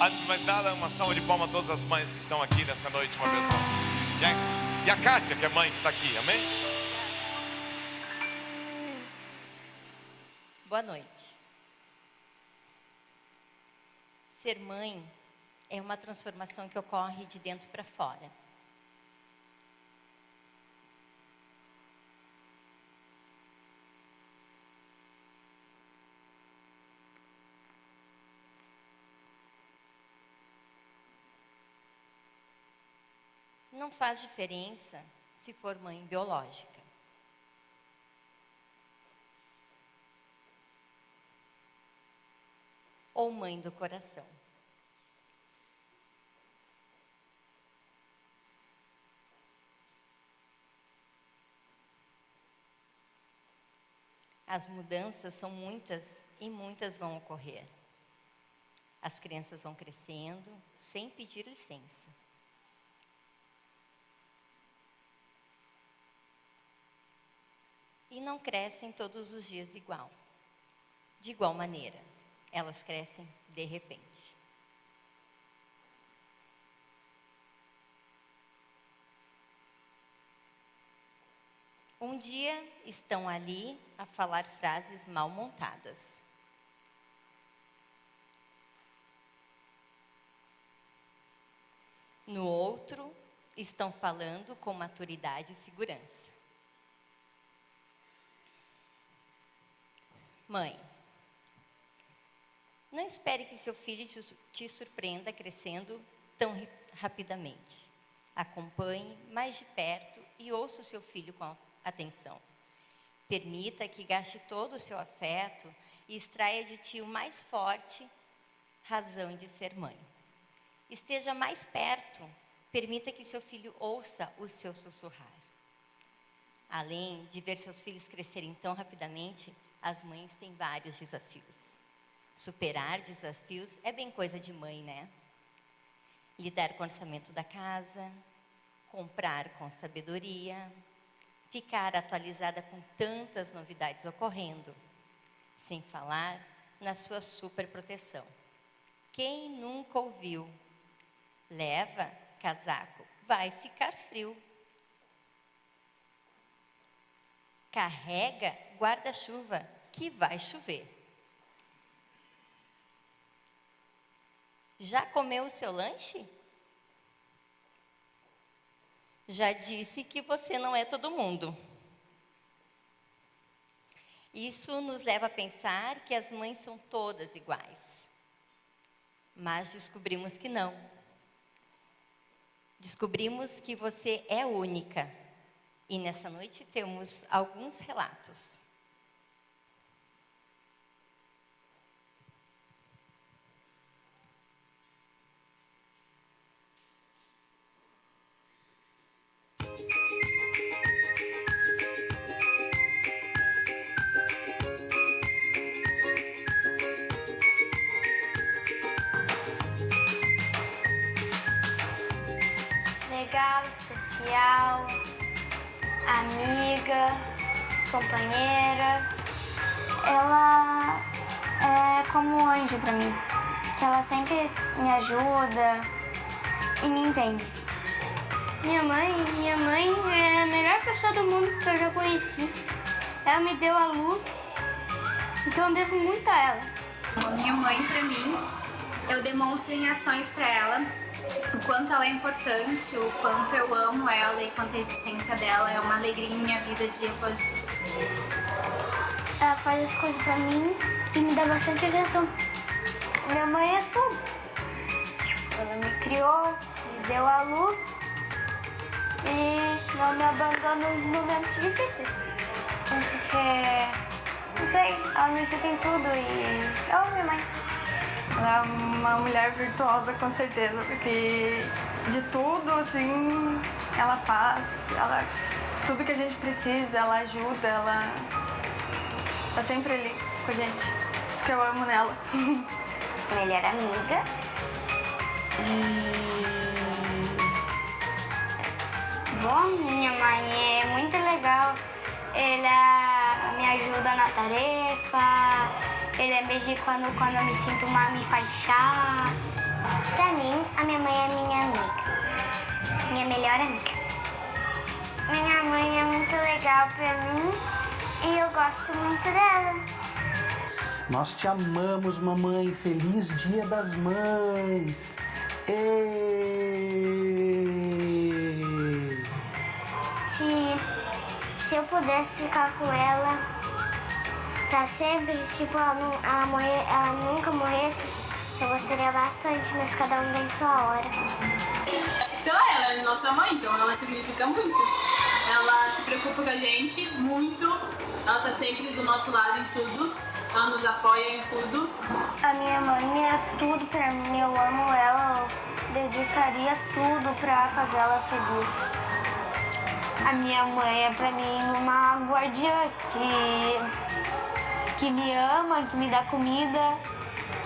Antes de mais nada, uma salva de palmas a todas as mães que estão aqui nesta noite, uma vez mais. E a Kátia, que é mãe, que está aqui, amém? Boa noite. Ser mãe é uma transformação que ocorre de dentro para fora. Não faz diferença se for mãe biológica. Ou mãe do coração. As mudanças são muitas e muitas vão ocorrer. As crianças vão crescendo sem pedir licença. E não crescem todos os dias igual. De igual maneira, elas crescem de repente. Um dia estão ali a falar frases mal montadas. No outro, estão falando com maturidade e segurança. Mãe, não espere que seu filho te surpreenda crescendo tão rapidamente. Acompanhe mais de perto e ouça o seu filho com atenção. Permita que gaste todo o seu afeto e extraia de ti o mais forte razão de ser mãe. Esteja mais perto, permita que seu filho ouça o seu sussurrar. Além de ver seus filhos crescerem tão rapidamente, as mães têm vários desafios. Superar desafios é bem coisa de mãe, né? Lidar com o orçamento da casa, comprar com sabedoria, ficar atualizada com tantas novidades ocorrendo, sem falar na sua superproteção. Quem nunca ouviu? Leva casaco, vai ficar frio. Carrega guarda-chuva, que vai chover. Já comeu o seu lanche? Já disse que você não é todo mundo. Isso nos leva a pensar que as mães são todas iguais. Mas descobrimos que não. Descobrimos que você é única. E nessa noite temos alguns relatos. Legal, especial, amiga, companheira. Ela é como um anjo pra mim, que ela sempre me ajuda e me entende. Minha mãe é a melhor pessoa do mundo que eu já conheci. Ela me deu a luz, então eu devo muito a ela. A minha mãe, pra mim, eu demonstro em ações pra ela o quanto ela é importante, o quanto eu amo ela e quanto a existência dela é uma alegria em minha vida dia após dia. Ela faz as coisas pra mim e me dá bastante atenção. Minha mãe é tudo. Ela me criou, me deu a luz e não me abandona nos momentos difíceis. Porque, não sei, ela me ajuda em tudo e eu amo minha mãe. Ela é uma mulher virtuosa, com certeza, porque de tudo, assim, ela faz, tudo que a gente precisa, ela ajuda, ela tá sempre ali com a gente. Isso que eu amo nela. Melhor amiga. Bom, minha mãe é muito legal. Ela me ajuda na tarefa, Eu lembro de quando eu me sinto mal, me faz chá. Pra mim, a minha mãe é minha amiga. Minha melhor amiga. Minha mãe é muito legal pra mim e eu gosto muito dela. Nós te amamos, mamãe. Feliz Dia das Mães. Se eu pudesse ficar com ela pra sempre, tipo, ela nunca morresse, eu gostaria bastante, mas cada um tem sua hora. Então ela é nossa mãe, então ela significa muito. Ela se preocupa com a gente muito, ela tá sempre do nosso lado em tudo, ela nos apoia em tudo. A minha mãe é tudo pra mim, eu amo ela, eu dedicaria tudo pra fazer ela feliz. A minha mãe é pra mim uma guardiã que me ama, que me dá comida,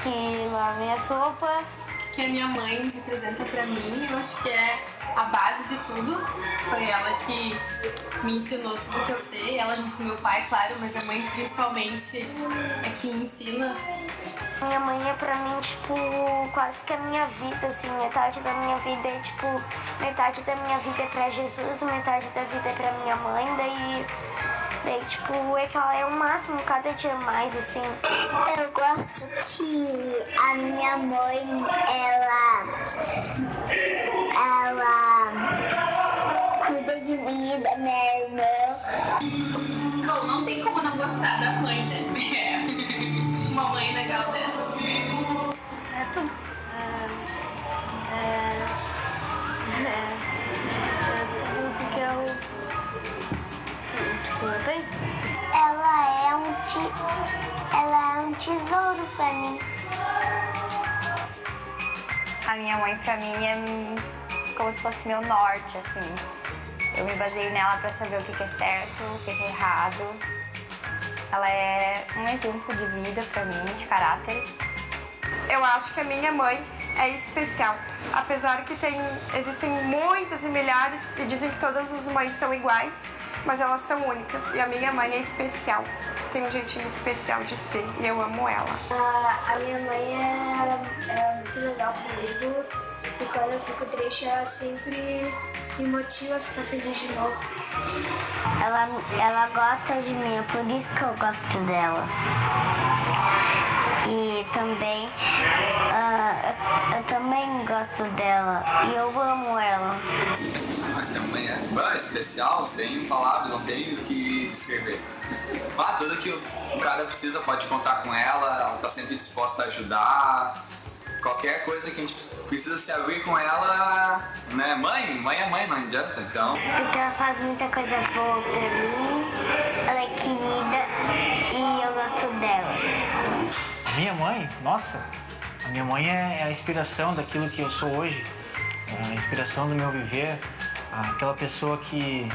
que lava minhas roupas. Que a minha mãe representa pra mim, eu acho que é a base de tudo. Foi ela que me ensinou tudo que eu sei, ela junto com meu pai, claro, mas a mãe principalmente é quem ensina. Minha mãe é pra mim, tipo, quase que a minha vida, assim, metade da minha vida é, tipo, metade da minha vida é pra Jesus, metade da vida é pra minha mãe, daí tipo, é que ela é o máximo, cada dia mais, assim. Eu gosto que a minha mãe, ela cuida de mim e da minha irmã. Bom, não tem como não gostar da mãe, né? Uma mãe legal dessa. É tudo. Tudo que eu tenho. Ela é um tesouro pra mim. A minha mãe pra mim é como se fosse meu norte, assim. Eu me baseio nela pra saber o que é certo, o que é errado. Ela é um exemplo de vida pra mim, de caráter. Eu acho que a minha mãe é especial. Apesar que existem muitas e milhares e dizem que todas as mães são iguais, mas elas são únicas. E a minha mãe é especial. Tem um jeitinho especial de ser e eu amo ela. A minha mãe é muito legal comigo e quando eu fico triste ela sempre me motiva a ficar feliz de novo. Ela gosta de mim, é por isso que eu gosto dela. E também eu também gosto dela e eu amo ela. A mãe é especial, sem palavras, não tenho o que descrever. Tudo que o cara precisa pode contar com ela tá sempre disposta a ajudar. Qualquer coisa que a gente precisa se abrir com ela, né? Mãe é mãe, não adianta, então. Porque ela faz muita coisa boa pra mim, ela é querida e eu gosto dela. Minha mãe, nossa, a minha mãe é a inspiração daquilo que eu sou hoje, é a inspiração do meu viver, aquela pessoa que,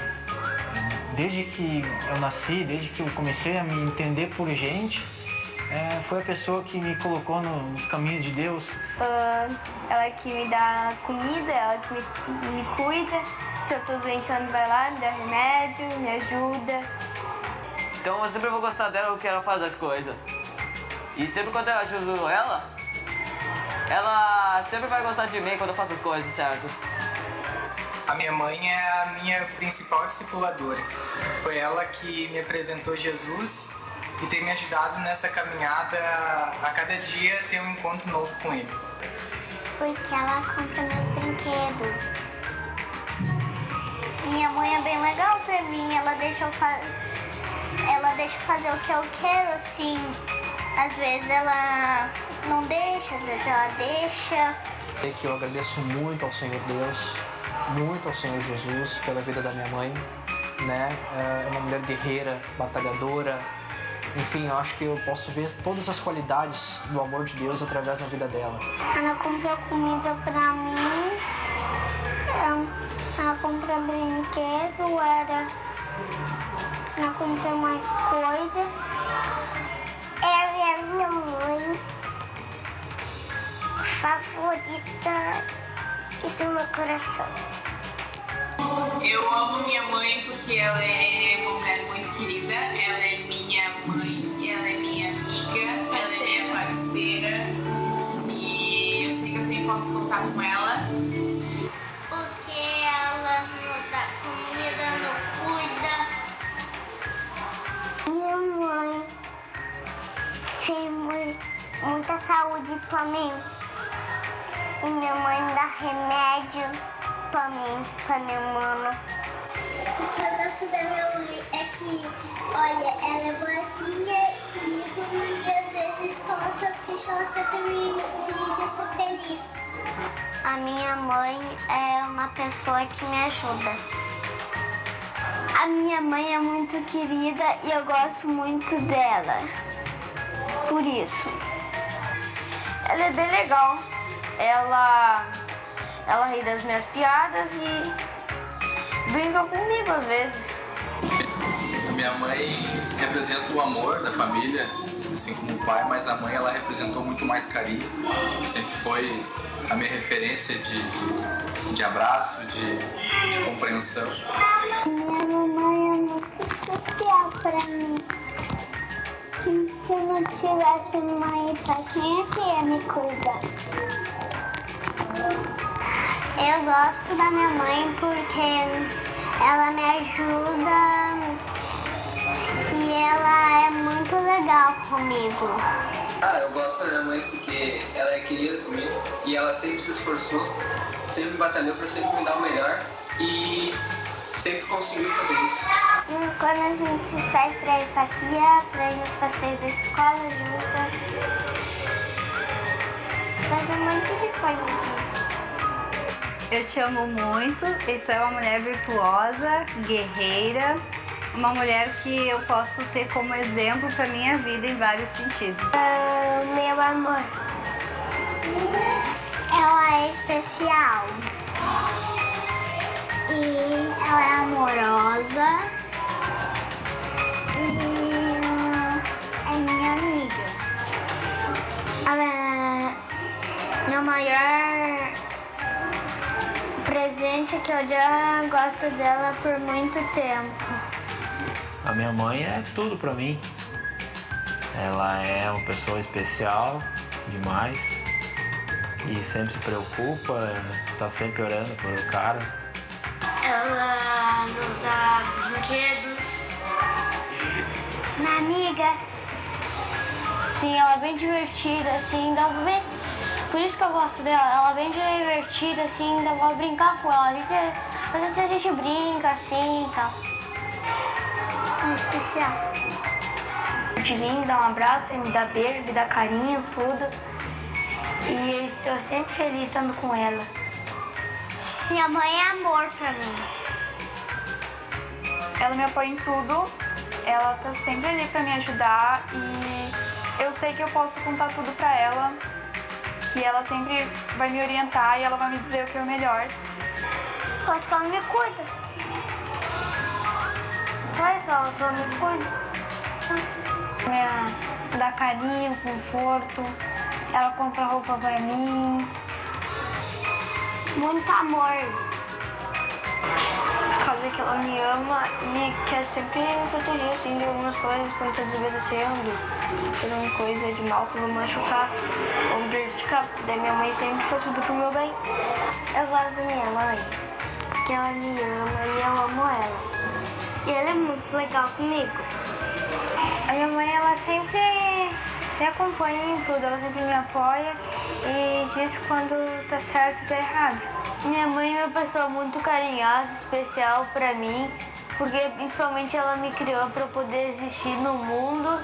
desde que eu nasci, desde que eu comecei a me entender por gente, foi a pessoa que me colocou nos caminhos de Deus. Ela é que me dá comida, ela que me cuida. Se eu tô doente, ela me vai lá, me dá remédio, me ajuda. Então eu sempre vou gostar dela porque ela faz as coisas. E sempre quando eu ajudo ela sempre vai gostar de mim quando eu faço as coisas certas. A minha mãe é a minha principal discipuladora. Foi ela que me apresentou Jesus e tem me ajudado nessa caminhada a cada dia ter um encontro novo com ele. Porque ela compra meus brinquedos. Minha mãe é bem legal pra mim, ela deixa eu fazer o que eu quero, assim. Às vezes ela não deixa, às vezes ela deixa. É que eu agradeço muito ao Senhor Deus, muito ao Senhor Jesus pela vida da minha mãe, né? É uma mulher guerreira, batalhadora. Enfim, eu acho que eu posso ver todas as qualidades do amor de Deus através da vida dela. Ela compra comida pra mim, ela compra brinquedo, ela compra mais coisa. Ela é a minha mãe favorita e do meu coração. Eu amo minha mãe porque ela é uma mulher muito querida, ela é minha mãe, ela é minha amiga, ela é posso contar com ela? Porque ela nos dá comida, nos cuida. Minha mãe tem muita saúde pra mim. E minha mãe dá remédio pra mim, pra minha mãe. O que eu gosto da minha mãe é que, olha, ela é boazinha comigo e às vezes quando eu tô triste ela canta me deixa feliz. A minha mãe é uma pessoa que me ajuda. A minha mãe é muito querida e eu gosto muito dela. Por isso. Ela é bem legal. Ela ri das minhas piadas e brinca comigo às vezes. A minha mãe representa o amor da família, assim como o pai, mas a mãe ela representou muito mais carinho. Sempre foi a minha referência de abraço, de compreensão. Minha mamãe é muito especial pra mim. E se eu não tivesse mãe e pai, quem é que ia me cuidar? Eu gosto da minha mãe porque ela me ajuda e ela é muito legal comigo. Eu gosto da minha mãe porque ela é querida comigo e ela sempre se esforçou, sempre batalhou para sempre me dar o melhor e sempre conseguiu fazer isso. Quando a gente sai pra ir passear, pra ir nos passeios da escola juntas, fazer um monte de coisa juntas. Eu te amo muito e tu é uma mulher virtuosa, guerreira, uma mulher que eu posso ter como exemplo para minha vida em vários sentidos. Meu amor, ela é especial e ela é amorosa e é minha amiga. Ela é meu maior presente que eu já gosto dela por muito tempo. A minha mãe é tudo pra mim. Ela é uma pessoa especial demais e sempre se preocupa, tá sempre orando pelo cara. Ela nos dá brinquedos. Minha amiga. Sim, ela é bem divertida, assim, dá pra ver. Por isso que eu gosto dela, ela é bem divertida, assim, dá pra brincar com ela. Às vezes a gente brinca, assim, e tal. É especial. De mim, me dá um abraço, me dá beijo, me dá carinho, tudo. E eu estou sempre feliz estando com ela. Minha mãe é amor pra mim. Ela me apoia em tudo, ela tá sempre ali pra me ajudar e eu sei que eu posso contar tudo pra ela, que ela sempre vai me orientar e ela vai me dizer o que é o melhor. Pode falar, me cuida. Vai, fala, me cuida. Dá carinho, conforto, ela compra roupa pra mim. Muito amor. Por causa que ela me ama e quer sempre me proteger, assim, de algumas coisas, quando eu tô desobedecendo, fazendo coisa de mal que vou machucar ou me prejudicar. Daí minha mãe sempre faz tudo pro meu bem. Eu gosto da minha mãe, porque ela me ama e eu amo ela. E ela é muito legal comigo. A minha mãe, ela sempre me acompanha em tudo, ela sempre me apoia e diz quando tá certo e tá errado. Minha mãe é uma pessoa muito carinhosa, especial pra mim, porque principalmente ela me criou pra eu poder existir no mundo.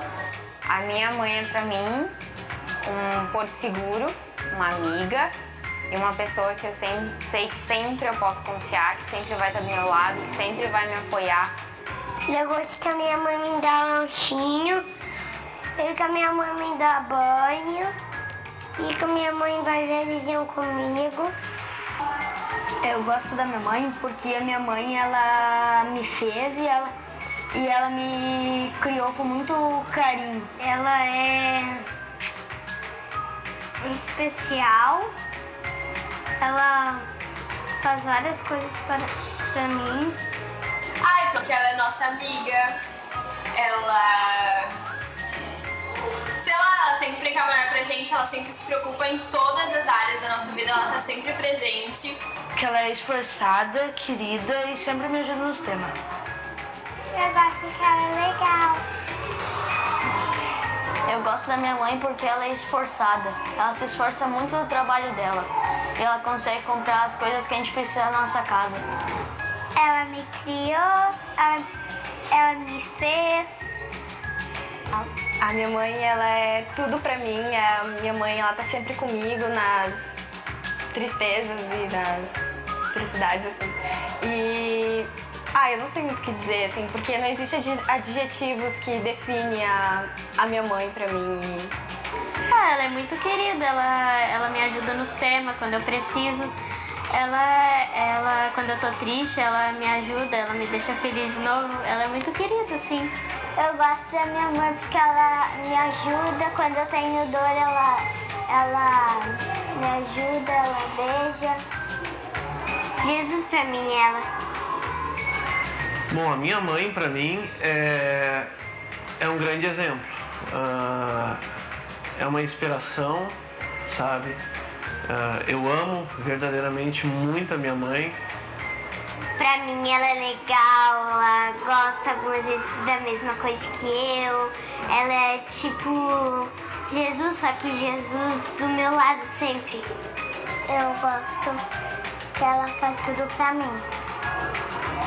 A minha mãe é pra mim um porto seguro, uma amiga e uma pessoa que eu sei que sempre eu posso confiar, que sempre vai estar do meu lado, que sempre vai me apoiar. Eu gosto que a minha mãe me dá lanchinho, e que a minha mãe me dá banho, e que a minha mãe vai ver vizinho comigo. Eu gosto da minha mãe porque a minha mãe, ela me fez e ela me criou com muito carinho. Ela é especial, ela faz várias coisas pra mim. Ai, porque ela é nossa amiga, ela... sei lá, ela sempre brinca melhor pra gente. gente, ela sempre se preocupa em todas as áreas da nossa vida, ela tá sempre presente. Que ela é esforçada, querida e sempre me ajuda nos temas. Eu gosto que ela é legal. Eu gosto da minha mãe porque ela é esforçada. Ela se esforça muito no trabalho dela. E ela consegue comprar as coisas que a gente precisa na nossa casa. Ela me criou, ela me fez. A minha mãe, ela é tudo pra mim. A minha mãe, ela tá sempre comigo nas tristezas e nas felicidades, assim. E... eu não sei muito o que dizer, assim, porque não existe adjetivos que definem a minha mãe pra mim. Ela é muito querida, ela me ajuda nos temas quando eu preciso. Ela, quando eu tô triste, ela me ajuda, ela me deixa feliz de novo. Ela é muito querida, assim. Eu gosto da minha mãe porque ela me ajuda. Quando eu tenho dor, ela me ajuda, ela beija. Jesus pra mim, ela. Bom, a minha mãe, pra mim, é um grande exemplo. É uma inspiração, sabe? Eu amo verdadeiramente muito a minha mãe. Pra mim, ela é legal, ela gosta algumas vezes da mesma coisa que eu. Ela é tipo Jesus, só que Jesus do meu lado sempre. Eu gosto que ela faz tudo pra mim.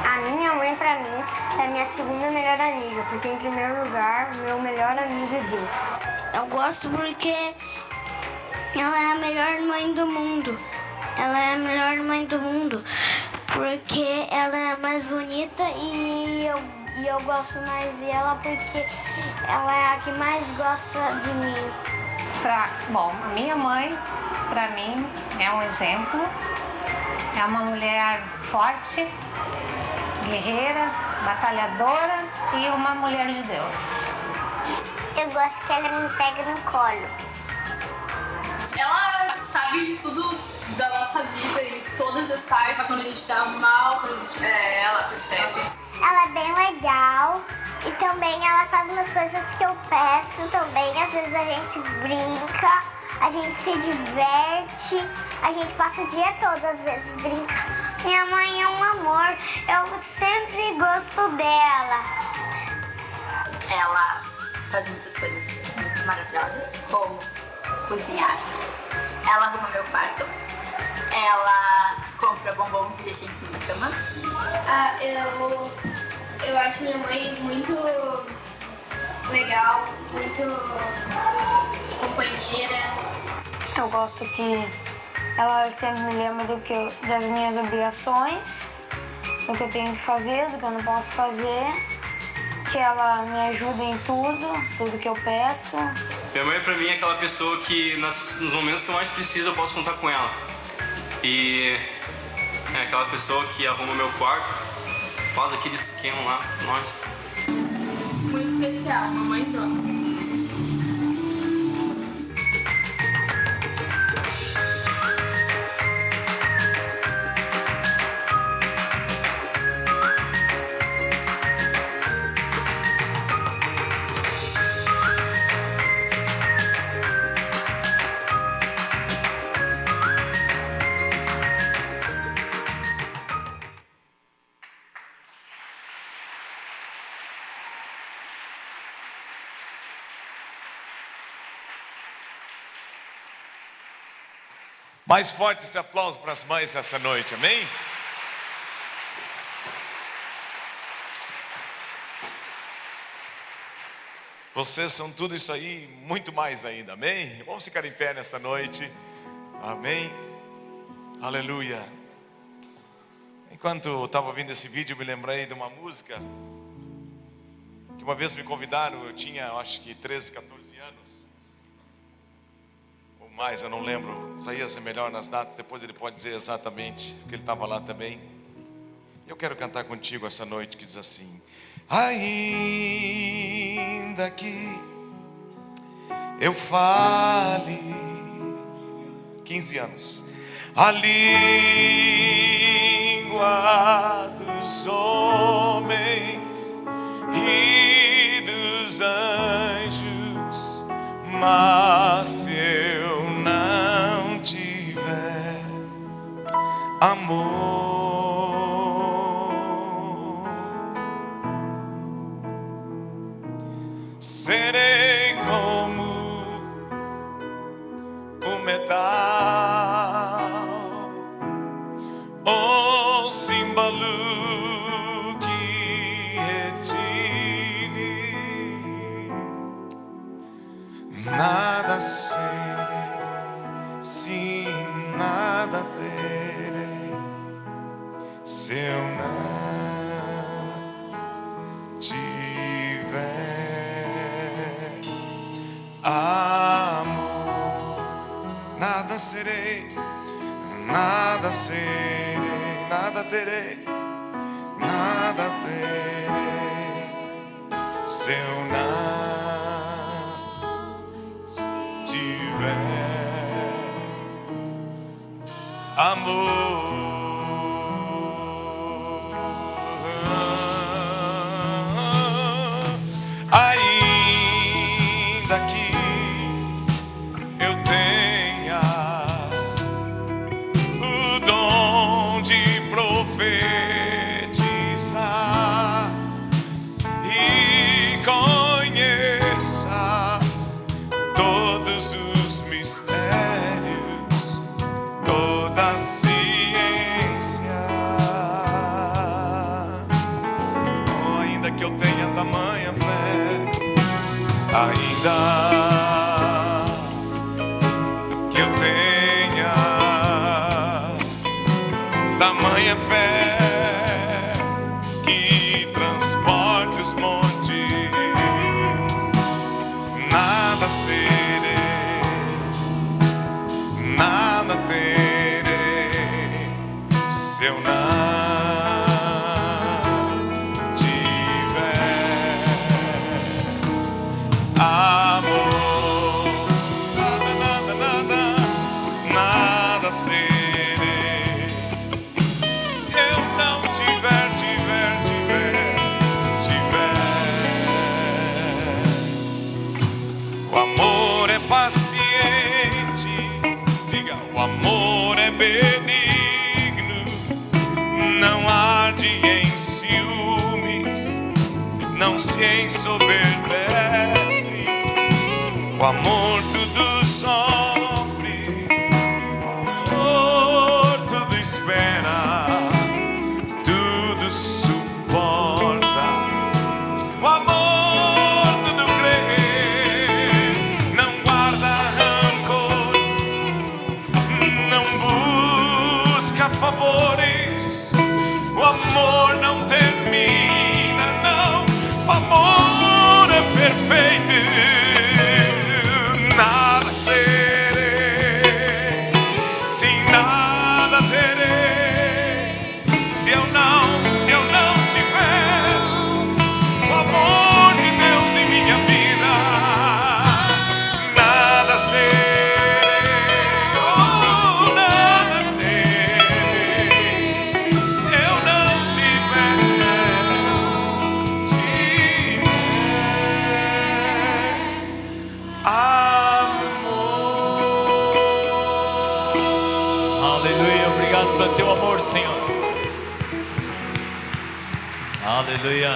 A minha mãe, pra mim, é minha segunda melhor amiga, porque em primeiro lugar, meu melhor amigo é Deus. Eu gosto porque ela é a melhor mãe do mundo. Ela é a melhor mãe do mundo porque ela é a mais bonita e eu gosto mais dela porque ela é a que mais gosta de mim. Bom, a minha mãe, pra mim, é um exemplo. É uma mulher forte, guerreira, batalhadora e uma mulher de Deus. Eu gosto que ela me pega no colo. Ela sabe de tudo da nossa vida em todas as partes. Quando a gente dá mal, quando a gente... ela percebe. Ela é bem legal e também ela faz umas coisas que eu peço também. Às vezes a gente brinca, a gente se diverte, a gente passa o dia todo às vezes brincando. Minha mãe é um amor, eu sempre gosto dela. Ela faz muitas coisas muito maravilhosas, como cozinhar. Ela arruma meu quarto. Ela compra bombons e deixa em cima da cama. Eu acho minha mãe muito legal, muito companheira. Eu gosto que ela sempre me lembra das minhas obrigações, do que eu tenho que fazer, do que eu não posso fazer. Que ela me ajuda em tudo que eu peço. Minha mãe pra mim é aquela pessoa que nos momentos que eu mais preciso eu posso contar com ela. E é aquela pessoa que arruma meu quarto, faz aquele esquema lá, nossa. Muito especial, mamãezona. Mais forte esse aplauso para as mães essa noite, amém? Vocês são tudo isso aí, muito mais ainda, amém? Vamos ficar em pé nesta noite, amém? Aleluia. Enquanto eu estava ouvindo esse vídeo, eu me lembrei de uma música que uma vez me convidaram, eu tinha acho que 13, 14 anos. Mais, eu não lembro. Isaías é melhor nas datas, depois ele pode dizer exatamente, porque ele estava lá também. Eu quero cantar contigo essa noite que diz assim: ainda que eu fale 15 anos a língua dos homens e dos anjos, Mas se eu não tiver amor, serei como o metal, o símbolo que retine. Nada serei, sim, nada terei, se eu não tiver amor. Nada serei, nada serei, nada terei, nada terei, se eu não amor. Ainda que eu tenha o dom de profetizar e conheça todos os mistérios, toda a ciência, oh, ainda que eu tenha tamanha fé, ainda que eu tenha tamanha fé que transporte os montes, nada serei, nada terei, se eu não tiver amor. Nada, nada, nada, nada serei, se eu não tiver, o amor é paciente, diga, o amor é benigno, não arde em ciúmes, não se ensoberbece, o amor tudo sofre, o amor tudo espera, tudo suporta, o amor tudo crê, não guarda rancor, não busca favores, o amor não termina, não, o amor é perfeito. Nada serei, sim, nada terei, se eu não tiver o amor de Deus em minha vida. Nada serei, oh, nada terei, se eu não tiver Aleluia, obrigado pelo teu amor, Senhor. Aleluia.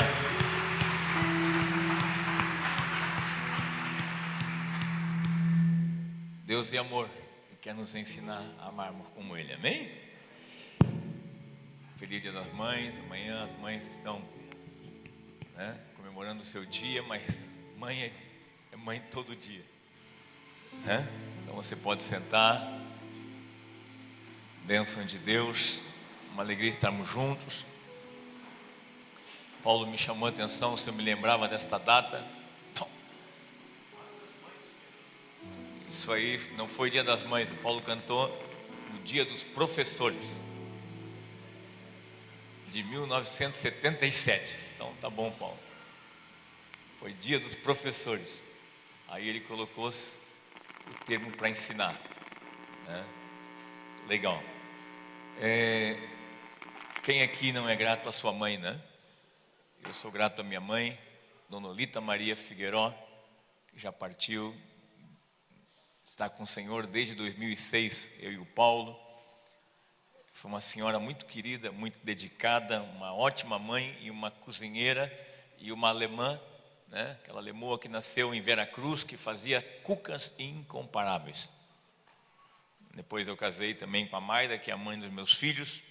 Deus é amor e quer nos ensinar a amarmos como Ele, amém? Feliz Dia das Mães. Amanhã as mães estão, né, comemorando o seu dia, mas mãe é mãe todo dia, né? Então você pode sentar. Bênção de Deus, uma alegria estarmos juntos. Paulo me chamou a atenção, se eu me lembrava desta data. Isso aí não foi Dia das Mães, o Paulo cantou no Dia dos Professores, de 1977. Então tá bom, Paulo. Foi Dia dos Professores. Aí ele colocou o termo para ensinar, né? Legal. Quem aqui não é grato à sua mãe, né? Eu sou grato à minha mãe, Dona Olita Maria Figueiró, que já partiu está com o Senhor desde 2006, eu e o Paulo. Foi uma senhora muito querida, muito dedicada, uma ótima mãe e uma cozinheira e uma alemã, né? Aquela lemoa que nasceu em Veracruz, que fazia cucas incomparáveis. Depois eu casei também com a Maida, que é a mãe dos meus filhos,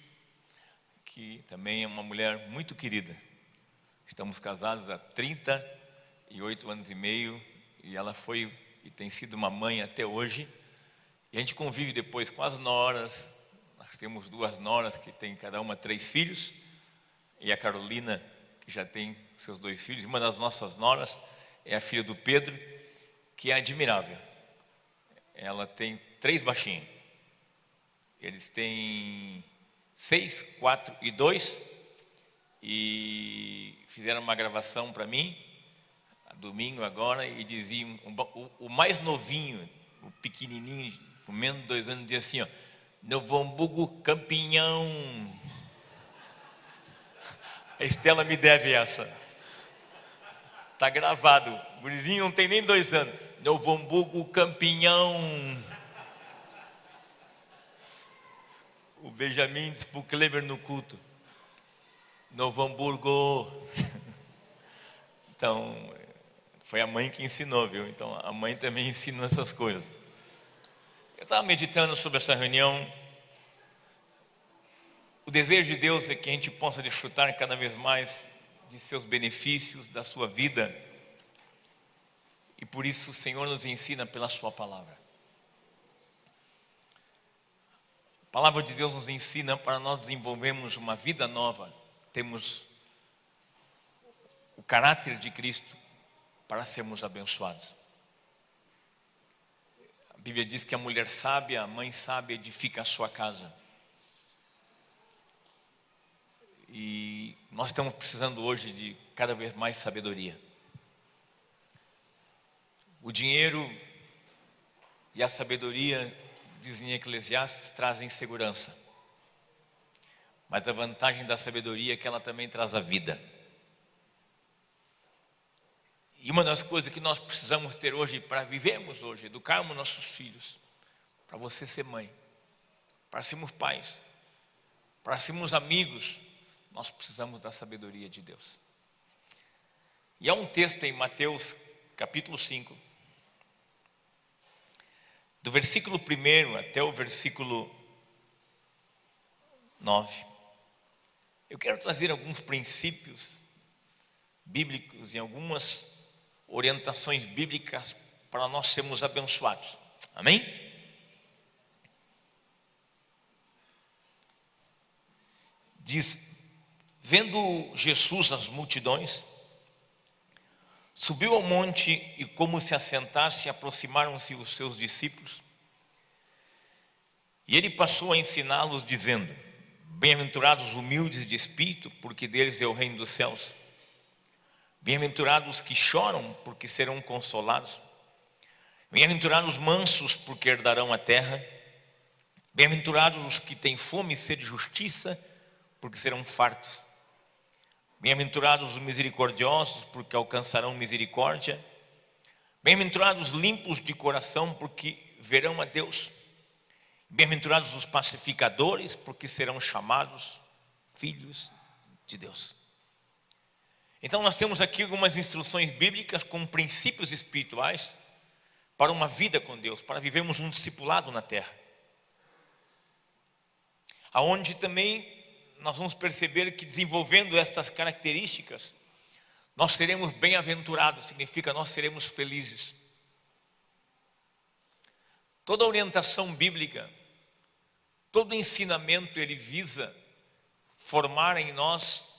que também é uma mulher muito querida. Estamos casados há 38 anos e meio e ela foi e tem sido uma mãe até hoje. E a gente convive depois com as noras. Nós temos 2 noras que têm cada uma 3 filhos. E a Carolina, que já tem seus 2 filhos. Uma das nossas noras é a filha do Pedro, que é admirável. Ela tem 3 baixinhos. Eles têm 6, 4 e 2. E fizeram uma gravação para mim, domingo agora, e diziam, o mais novinho, o pequenininho, com menos de 2 anos, dizia assim, ó, Novo Hamburgo campeão. A Estela me deve essa. Está gravado. O gurizinho não tem nem 2 anos. Novo Hamburgo campeão. O Benjamin disse para o Kleber no culto, Novo Hamburgo. Então, foi a mãe que ensinou, viu? Então, a mãe também ensina essas coisas. Eu estava meditando sobre essa reunião. O desejo de Deus é que a gente possa desfrutar cada vez mais de seus benefícios, da sua vida. E por isso o Senhor nos ensina pela sua palavra. A palavra de Deus nos ensina para nós desenvolvermos uma vida nova. Temos o caráter de Cristo para sermos abençoados. A Bíblia diz que a mulher sábia, a mãe sábia edifica a sua casa. E nós estamos precisando hoje de cada vez mais sabedoria. O dinheiro e a sabedoria, dizem em Eclesiastes, trazem segurança. Mas a vantagem da sabedoria é que ela também traz a vida. E uma das coisas que nós precisamos ter hoje para vivermos hoje, educarmos nossos filhos, para você ser mãe, para sermos pais, para sermos amigos, nós precisamos da sabedoria de Deus. E há um texto em Mateus capítulo 5, do versículo 1 até o versículo 9. Eu quero trazer alguns princípios bíblicos e algumas orientações bíblicas para nós sermos abençoados. Amém? Diz, vendo Jesus as multidões, subiu ao monte e como se assentasse, aproximaram-se os seus discípulos. E ele passou a ensiná-los dizendo, bem-aventurados os humildes de espírito, porque deles é o reino dos céus. Bem-aventurados os que choram, porque serão consolados. Bem-aventurados os mansos, porque herdarão a terra. Bem-aventurados os que têm fome e sede de justiça, porque serão fartos. Bem-aventurados os misericordiosos, porque alcançarão misericórdia. Bem-aventurados os limpos de coração, porque verão a Deus. Bem-aventurados os pacificadores, porque serão chamados filhos de Deus. Então nós temos aqui algumas instruções bíblicas com princípios espirituais para uma vida com Deus, para vivermos um discipulado na terra. Aonde também nós vamos perceber que desenvolvendo estas características, nós seremos bem-aventurados, significa nós seremos felizes. Toda orientação bíblica, todo ensinamento, ele visa formar em nós,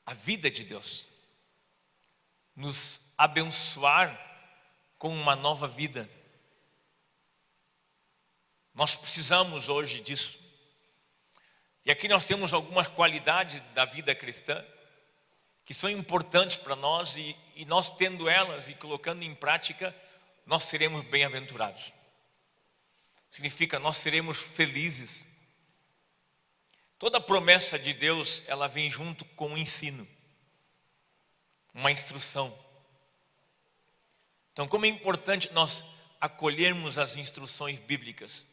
a vida de Deus, nos abençoar com uma nova vida. Nós precisamos hoje disso. E aqui nós temos algumas qualidades da vida cristã que são importantes para nós e nós tendo elas e colocando em prática, nós seremos bem-aventurados. Significa nós seremos felizes. Toda promessa de Deus, ela vem junto com um ensino, uma instrução. Então, como é importante nós acolhermos as instruções bíblicas.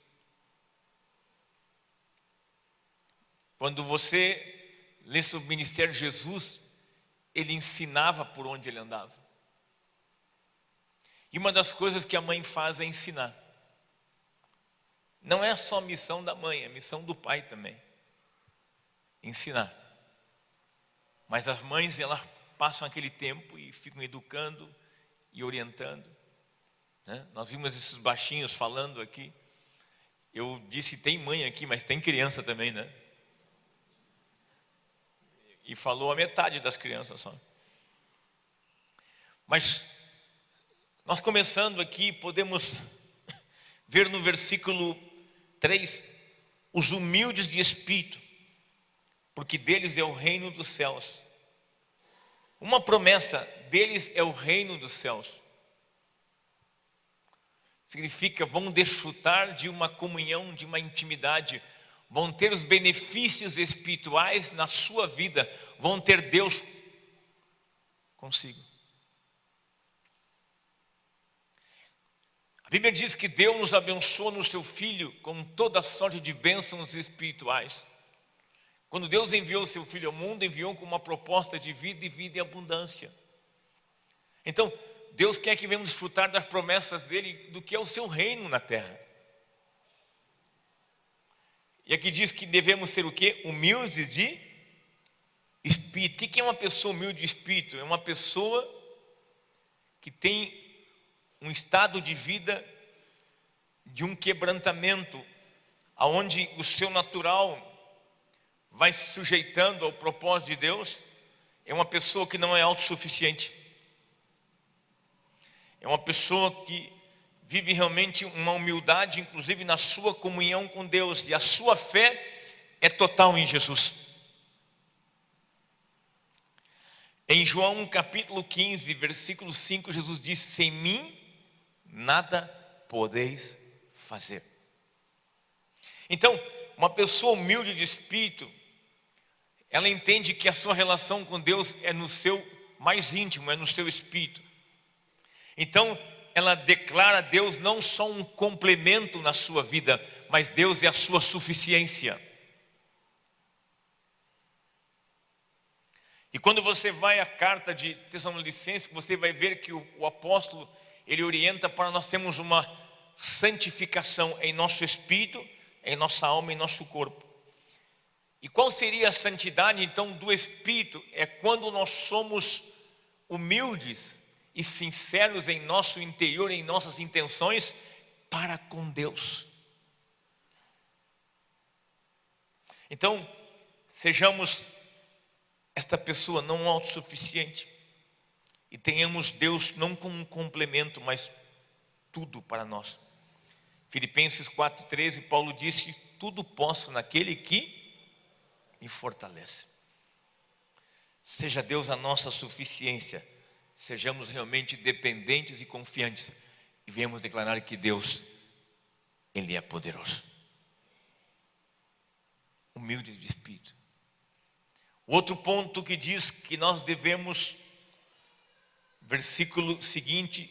Quando você lê sobre o ministério de Jesus, ele ensinava por onde ele andava. E uma das coisas que a mãe faz é ensinar. Não é só a missão da mãe, é a missão do pai também. Ensinar. Mas as mães, elas passam aquele tempo e ficam educando e orientando. Né? Nós vimos esses baixinhos falando aqui. Eu disse, tem mãe aqui, mas tem criança também, né? E falou a metade das crianças só. Mas nós começando aqui, podemos ver no versículo 3, os humildes de espírito, porque deles é o reino dos céus. Uma promessa, deles é o reino dos céus. Significa, vão desfrutar de uma comunhão, de uma intimidade, vão ter os benefícios espirituais na sua vida, vão ter Deus consigo. A Bíblia diz que Deus nos abençoa no seu Filho com toda sorte de bênçãos espirituais. Quando Deus enviou o seu Filho ao mundo, enviou com uma proposta de vida e vida em abundância. Então, Deus quer que venhamos desfrutar das promessas dele, do que é o seu reino na terra. E aqui diz que devemos ser o quê? Humildes de espírito. O que é uma pessoa humilde de espírito? É uma pessoa que tem um estado de vida de um quebrantamento, aonde o seu natural vai se sujeitando ao propósito de Deus. É uma pessoa que não é autossuficiente. É uma pessoa que vive realmente uma humildade, inclusive na sua comunhão com Deus, e a sua fé é total em Jesus. Em João capítulo 15, versículo 5, Jesus disse: sem mim nada podeis fazer. Então, uma pessoa humilde de espírito, ela entende que a sua relação com Deus é no seu mais íntimo, é no seu espírito. Então, ela declara Deus não só um complemento na sua vida, mas Deus é a sua suficiência. E quando você vai à carta de Tessalonicenses, você vai ver que o apóstolo, ele orienta para nós termos uma santificação em nosso espírito, em nossa alma e em nosso corpo. E qual seria a santidade então do espírito? É quando nós somos humildes e sinceros em nosso interior, em nossas intenções para com Deus. Então, sejamos esta pessoa não autossuficiente e tenhamos Deus não como um complemento, mas tudo para nós. Filipenses 4,13, Paulo disse: tudo posso naquele que me fortalece. Seja Deus a nossa suficiência. Sejamos realmente dependentes e confiantes e venhamos declarar que Deus, Ele é poderoso. Humildes de espírito. Outro ponto que diz que nós devemos, versículo seguinte,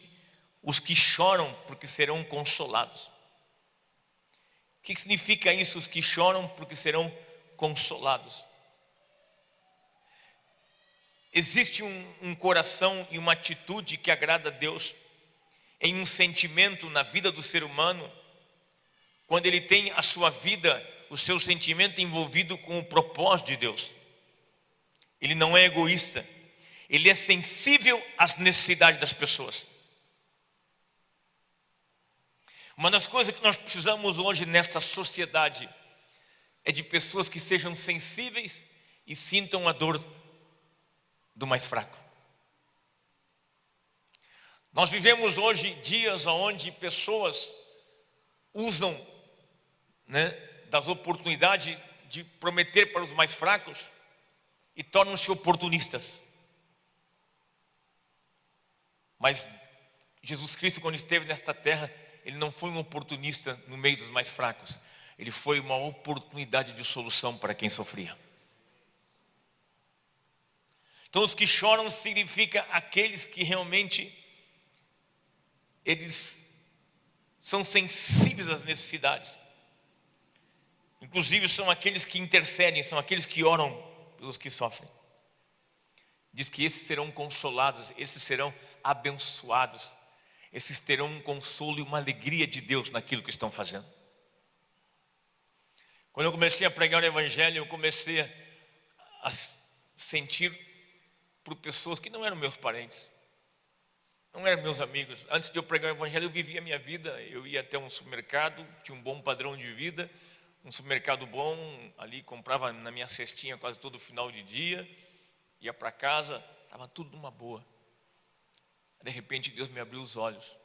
os que choram porque serão consolados. O que significa isso, os que choram porque serão consolados? Existe um coração e uma atitude que agrada a Deus, em um sentimento na vida do ser humano, quando ele tem a sua vida, o seu sentimento envolvido com o propósito de Deus. Ele não é egoísta, ele é sensível às necessidades das pessoas. Uma das coisas que nós precisamos hoje nesta sociedade é de pessoas que sejam sensíveis e sintam a dor do mais fraco. Nós vivemos hoje dias onde pessoas usam, das oportunidades de prometer para os mais fracos e tornam-se oportunistas. Mas Jesus Cristo, quando esteve nesta terra, ele não foi um oportunista no meio dos mais fracos. Ele foi uma oportunidade de solução para quem sofria. Então, os que choram significa aqueles que realmente eles são sensíveis às necessidades. Inclusive são aqueles que intercedem, são aqueles que oram pelos que sofrem. Diz que esses serão consolados, esses serão abençoados, esses terão um consolo e uma alegria de Deus naquilo que estão fazendo. Quando eu comecei a pregar o Evangelho, eu comecei a sentir por pessoas que não eram meus parentes, não eram meus amigos. Antes de eu pregar o Evangelho, eu vivia a minha vida. Eu ia até um supermercado, tinha um bom padrão de vida, um supermercado bom, ali comprava na minha cestinha quase todo final de dia, ia para casa, estava tudo numa boa. De repente Deus me abriu os olhos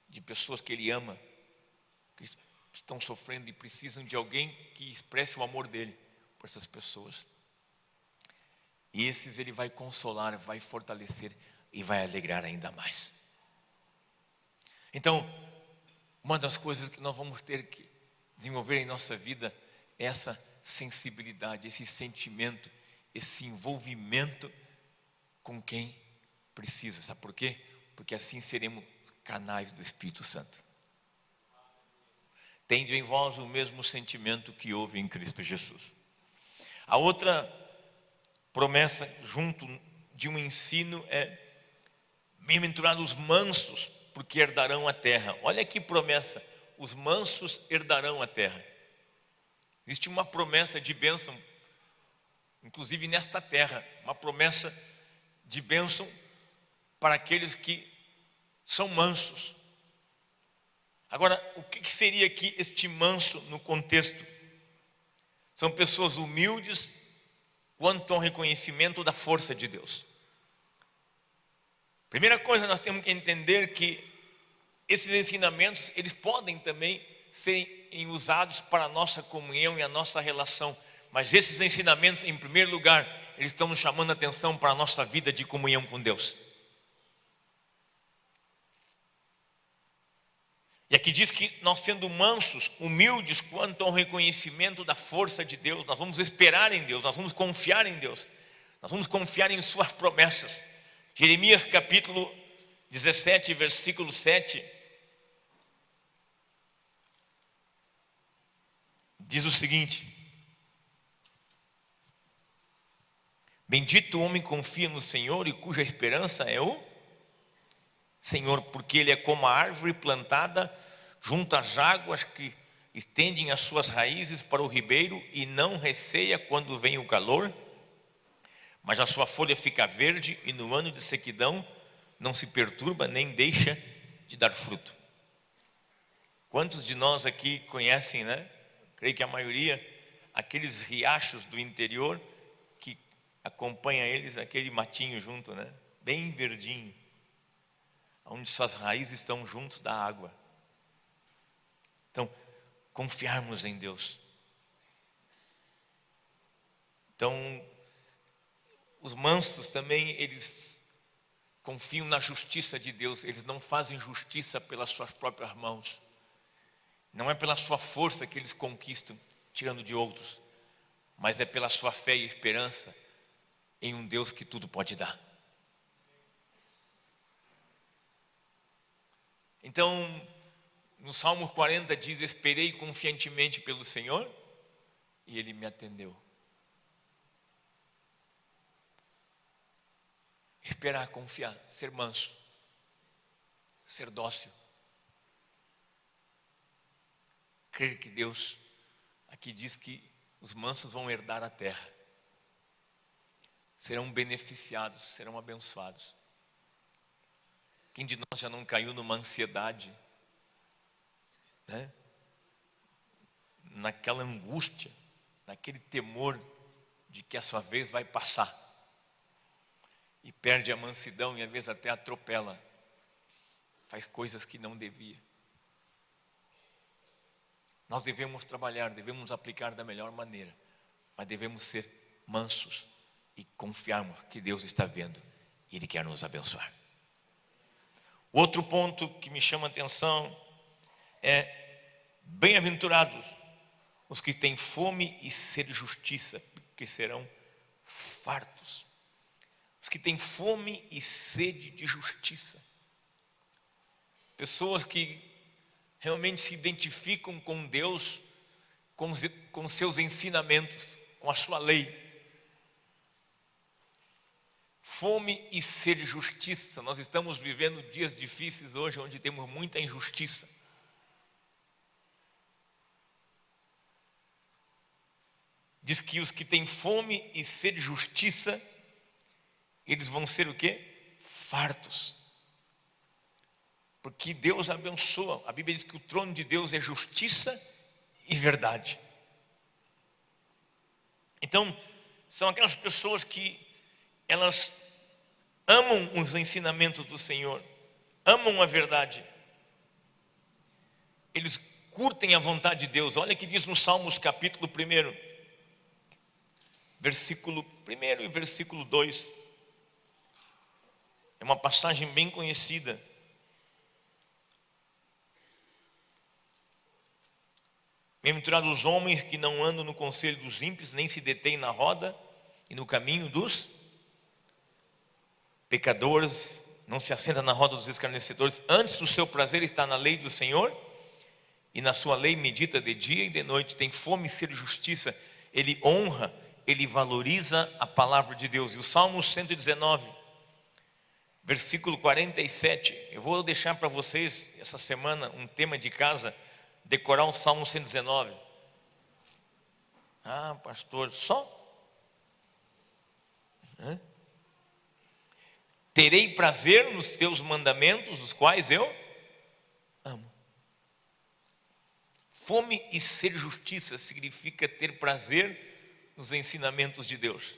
de pessoas que Ele ama, que estão sofrendo e precisam de alguém que expresse o amor dEle por essas pessoas. E esses Ele vai consolar, vai fortalecer e vai alegrar ainda mais. Então, uma das coisas que nós vamos ter que desenvolver em nossa vida é essa sensibilidade, esse sentimento, esse envolvimento com quem precisa. Sabe por quê? Porque assim seremos canais do Espírito Santo. Tende em vós o mesmo sentimento que houve em Cristo Jesus. A outra promessa junto de um ensino é: bem-aventurados os mansos, porque herdarão a terra. Olha que promessa: os mansos herdarão a terra. Existe uma promessa de bênção, inclusive nesta terra, uma promessa de bênção para aqueles que são mansos. Agora, o que seria aqui este manso no contexto? São pessoas humildes quanto ao reconhecimento da força de Deus. Primeira coisa, nós temos que entender que esses ensinamentos, eles podem também serem usados para a nossa comunhão e a nossa relação. Mas esses ensinamentos, em primeiro lugar, eles estão nos chamando a atenção para a nossa vida de comunhão com Deus. E aqui diz que nós, sendo mansos, humildes quanto ao reconhecimento da força de Deus, nós vamos esperar em Deus, nós vamos confiar em Deus, nós vamos confiar em suas promessas. Jeremias capítulo 17, versículo 7, diz o seguinte: bendito o homem que confia no Senhor e cuja esperança é o Senhor, porque Ele é como a árvore plantada junto às águas, que estendem as suas raízes para o ribeiro e não receia quando vem o calor, mas a sua folha fica verde e no ano de sequidão não se perturba nem deixa de dar fruto. Quantos de nós aqui conhecem, né? Creio que a maioria, aqueles riachos do interior que acompanha eles, aquele matinho junto, né? Bem verdinho, onde suas raízes estão juntos da água. Então, confiarmos em Deus. Então, os mansos também, eles confiam na justiça de Deus. Eles não fazem justiça pelas suas próprias mãos. Não é pela sua força que eles conquistam, tirando de outros, mas é pela sua fé e esperança em um Deus que tudo pode dar. Então, no Salmo 40 diz: esperei confiantemente pelo Senhor e Ele me atendeu. Esperar, confiar, ser manso, ser dócil. Crer que Deus, aqui diz que os mansos vão herdar a terra. Serão beneficiados, serão abençoados. Quem de nós já não caiu numa ansiedade, né? Naquela angústia, naquele temor de que a sua vez vai passar, e perde a mansidão e às vezes até atropela, faz coisas que não devia. Nós devemos trabalhar, devemos aplicar da melhor maneira, mas devemos ser mansos e confiarmos que Deus está vendo e Ele quer nos abençoar. Outro ponto que me chama a atenção é: bem-aventurados os que têm fome e sede de justiça, porque serão fartos. Os que têm fome e sede de justiça. pessoas que realmente se identificam com Deus, com seus ensinamentos, com a sua lei. Fome e sede de justiça. Nós estamos vivendo dias difíceis hoje, onde temos muita injustiça. Diz que os que têm fome e sede de justiça, eles vão ser o quê? Fartos. Porque Deus abençoa. A Bíblia diz que o trono de Deus é justiça e verdade. Então, são aquelas pessoas que elas amam os ensinamentos do Senhor, amam a verdade. Eles curtem a vontade de Deus. Olha o que diz no Salmos capítulo 1, versículo 1 e versículo 2. É uma passagem bem conhecida. Bem-aventurados os homens que não andam no conselho dos ímpios, nem se detêm na roda e no caminho dos pecadores, não se assenta na roda dos escarnecedores. Antes, o seu prazer está na lei do Senhor, e na sua lei medita de dia e de noite. Tem fome e sede de justiça. Ele honra, ele valoriza a palavra de Deus. E o Salmo 119, versículo 47. Eu vou deixar para vocês essa semana um tema de casa, decorar o Salmo 119. Ah, pastor, só? Terei prazer nos teus mandamentos, os quais eu amo. Fome e sede de justiça significa ter prazer nos ensinamentos de Deus.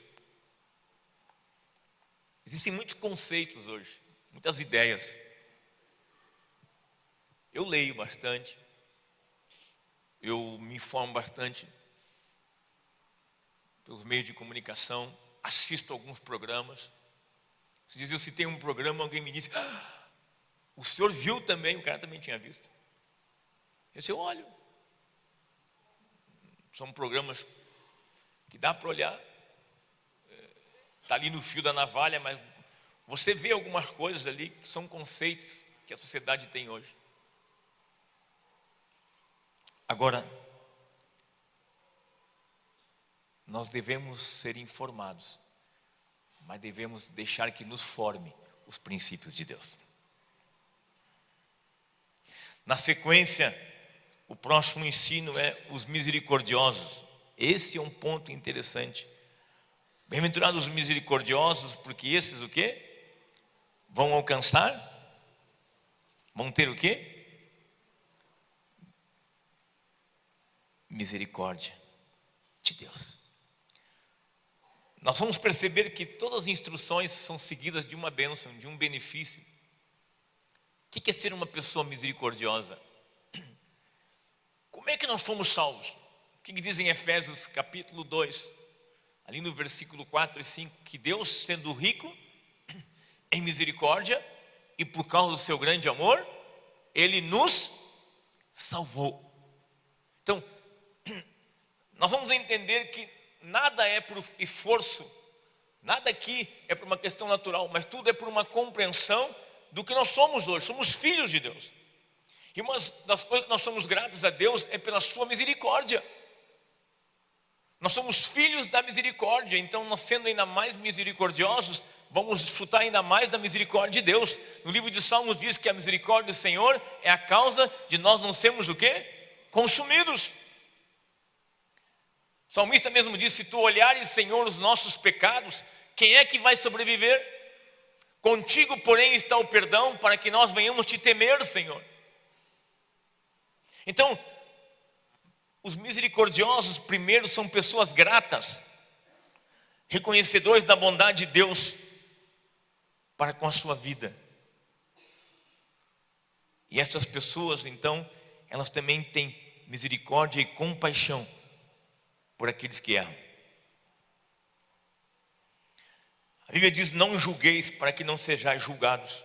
Existem muitos conceitos hoje, muitas ideias. Eu leio bastante, eu me informo bastante pelos meios de comunicação, assisto alguns programas. Se diz, eu citei um programa, alguém me disse, o senhor viu também? O cara também tinha visto. Eu disse, eu olho. São programas que dá para olhar, está ali no fio da navalha, mas você vê algumas coisas ali que são conceitos que a sociedade tem hoje. Agora, nós devemos ser informados, mas devemos deixar que nos forme os princípios de Deus. Na sequência, o próximo ensino é os misericordiosos. Esse é um ponto interessante. Bem-aventurados os misericordiosos, porque esses o quê? Vão alcançar? Vão ter o quê? Misericórdia de Deus. Nós vamos perceber que todas as instruções são seguidas de uma bênção, de um benefício. O que é ser uma pessoa misericordiosa? Como é que nós fomos salvos? O que diz em Efésios capítulo 2, ali no versículo 4 e 5, que Deus, sendo rico em misericórdia e por causa do seu grande amor, Ele nos salvou. Então, nós vamos entender que nada é por esforço, nada aqui é por uma questão natural, mas tudo é por uma compreensão do que nós somos hoje. Somos filhos de Deus. E uma das coisas que nós somos gratos a Deus é pela sua misericórdia. Nós somos filhos da misericórdia, então nós sendo ainda mais misericordiosos, vamos desfrutar ainda mais da misericórdia de Deus. No livro de Salmos diz que a misericórdia do Senhor é a causa de nós não sermos o quê? Consumidos. O salmista mesmo diz, se tu olhares, Senhor, os nossos pecados, quem é que vai sobreviver? Contigo, porém, está o perdão, para que nós venhamos te temer, Senhor. Então, os misericordiosos, primeiro, são pessoas gratas, reconhecedores da bondade de Deus para com a sua vida. E essas pessoas, então, elas também têm misericórdia e compaixão por aqueles que erram. A Bíblia diz, não julgueis para que não sejais julgados.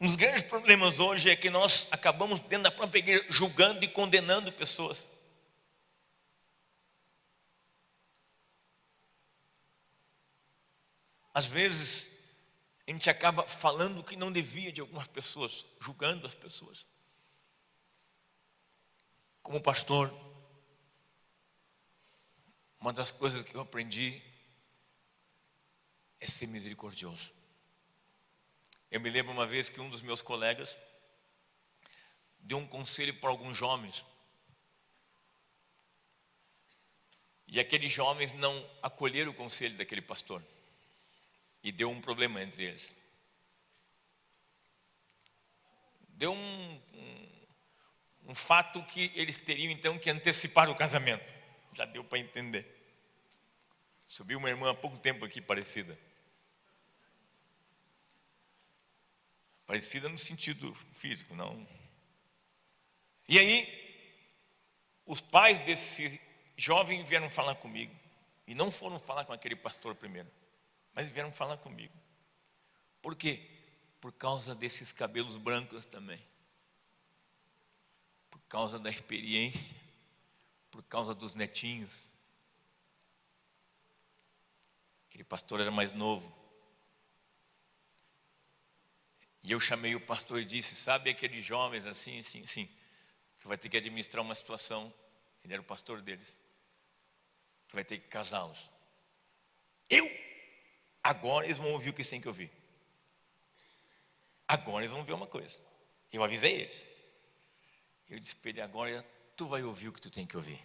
Um dos grandes problemas hoje é que nós acabamos dentro da própria igreja julgando e condenando pessoas. Às vezes a gente acaba falando o que não devia de algumas pessoas, julgando as pessoas. Como pastor, uma das coisas que eu aprendi é ser misericordioso. Eu me lembro uma vez que um dos meus colegas deu um conselho para alguns jovens. E aqueles jovens não acolheram o conselho daquele pastor. E deu um problema entre eles. Deu um fato que eles teriam então que antecipar o casamento. Já deu para entender. Subiu uma irmã há pouco tempo aqui parecida. Parecida no sentido físico, não. E aí, os pais desse jovem vieram falar comigo. E não foram falar com aquele pastor primeiro, mas vieram falar comigo. Por quê? Por causa desses cabelos brancos também. Por causa da experiência. Por causa dos netinhos. Aquele pastor era mais novo. E eu chamei o pastor e disse, sabe aqueles jovens assim, assim, assim, você vai ter que administrar uma situação, ele era o pastor deles, você vai ter que casá-los. Agora eles vão ouvir o que tem que ouvir. Agora eles vão ver uma coisa. Eu avisei eles. Eu disse para ele, agora tu vai ouvir o que tu tem que ouvir.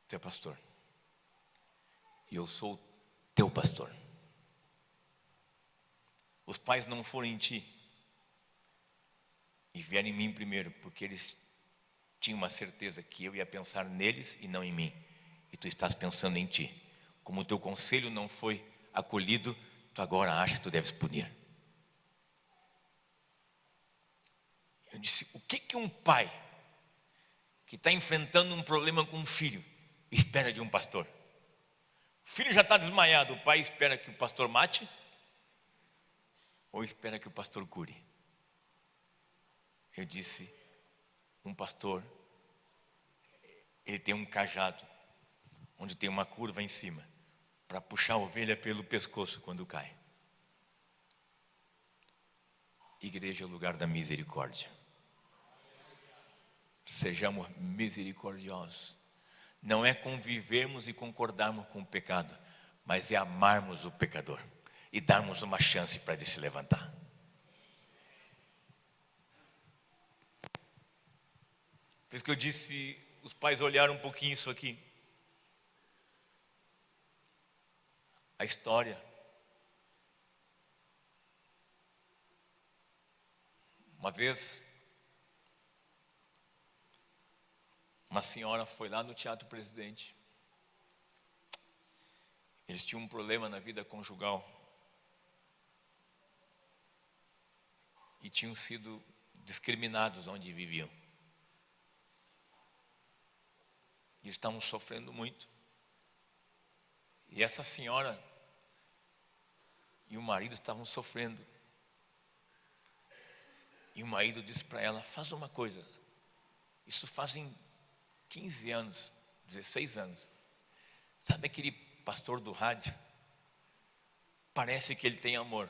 Tu é pastor. E eu sou teu pastor. Os pais não foram em ti e vieram em mim primeiro, porque eles tinham uma certeza que eu ia pensar neles e não em mim. E tu estás pensando em ti. Como o teu conselho não foi acolhido, tu agora acha que tu deves punir. Eu disse, o que um pai que está enfrentando um problema com um filho espera de um pastor? O filho já está desmaiado, o pai espera que o pastor mate? Ou espera que o pastor cure? Eu disse, um pastor, ele tem um cajado, onde tem uma curva em cima, para puxar a ovelha pelo pescoço quando cai. Igreja é o lugar da misericórdia. Sejamos misericordiosos. Não é convivermos e concordarmos com o pecado, mas é amarmos o pecador e darmos uma chance para ele se levantar. Por isso que eu disse, os pais olharam um pouquinho isso aqui. A história. Uma vez, uma senhora foi lá no Teatro Presidente. Eles tinham um problema na vida conjugal. E tinham sido discriminados onde viviam. E estavam sofrendo muito. E essa senhora e o marido estavam sofrendo. E o marido disse para ela, faz uma coisa. Isso fazem 15 anos, 16 anos. Sabe aquele pastor do rádio? Parece que ele tem amor.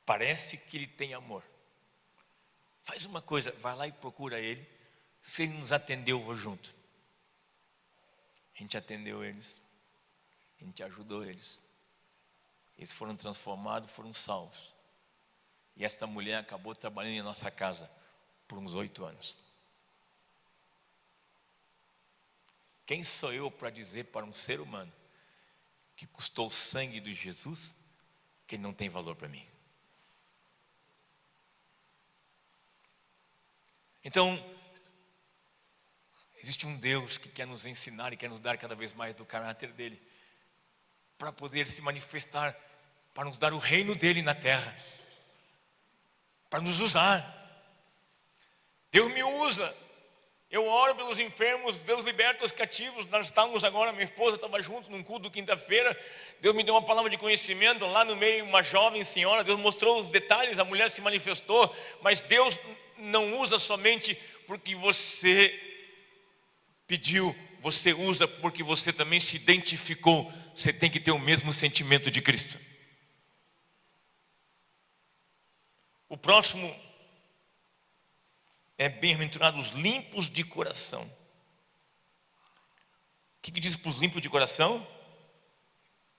Parece que ele tem amor. Faz uma coisa, vai lá e procura ele. Se ele nos atendeu, eu vou junto. A gente atendeu eles. A gente ajudou eles. Eles foram transformados, foram salvos. E esta mulher acabou trabalhando em nossa casa por uns 8 anos. Quem sou eu para dizer para um ser humano que custou o sangue de Jesus que ele não tem valor para mim? Então, existe um Deus que quer nos ensinar e quer nos dar cada vez mais do caráter dele, para poder se manifestar, para nos dar o reino dele na terra, para nos usar. Deus me usa. Eu oro pelos enfermos, Deus liberta os cativos. Nós estávamos agora, minha esposa estava junto num culto quinta-feira. Deus me deu uma palavra de conhecimento lá no meio, uma jovem senhora. Deus mostrou os detalhes, a mulher se manifestou. Mas Deus não usa somente porque você pediu você usa porque você também se identificou. Você tem que ter o mesmo sentimento de Cristo. O próximo é bem-aventurados limpos de coração. O que diz para os limpos de coração?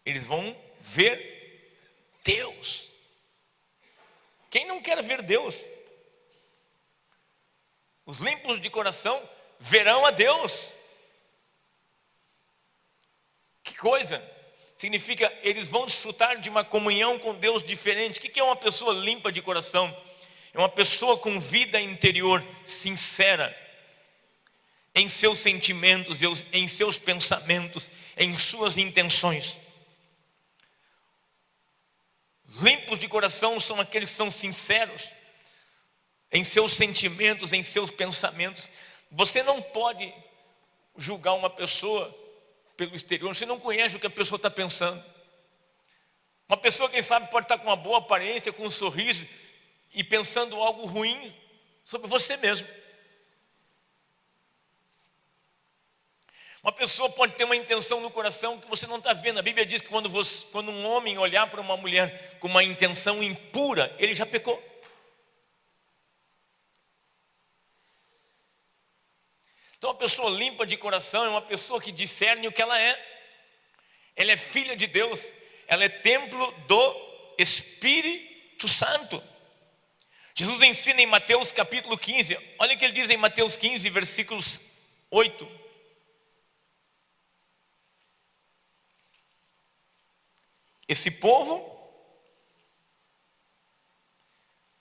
Eles vão ver Deus. Quem não quer ver Deus? Os limpos de coração verão a Deus. Que coisa! Significa, eles vão desfrutar de uma comunhão com Deus diferente. O que é uma pessoa limpa de coração? É uma pessoa com vida interior sincera, em seus sentimentos, em seus pensamentos, em suas intenções. Limpos de coração são aqueles que são sinceros em seus sentimentos, em seus pensamentos. Você não pode julgar uma pessoa pelo exterior, você não conhece o que a pessoa está pensando. Uma pessoa, quem sabe, pode estar com uma boa aparência, com um sorriso, e pensando algo ruim sobre você mesmo. Uma pessoa pode ter uma intenção no coração que você não está vendo. A Bíblia diz que quando um homem olhar para uma mulher com uma intenção impura, ele já pecou. Então, a pessoa limpa de coração é uma pessoa que discerne o que ela é. Ela é filha de Deus. Ela é templo do Espírito Santo. Jesus ensina em Mateus capítulo 15. Olha o que ele diz em Mateus 15, versículos 8. Esse povo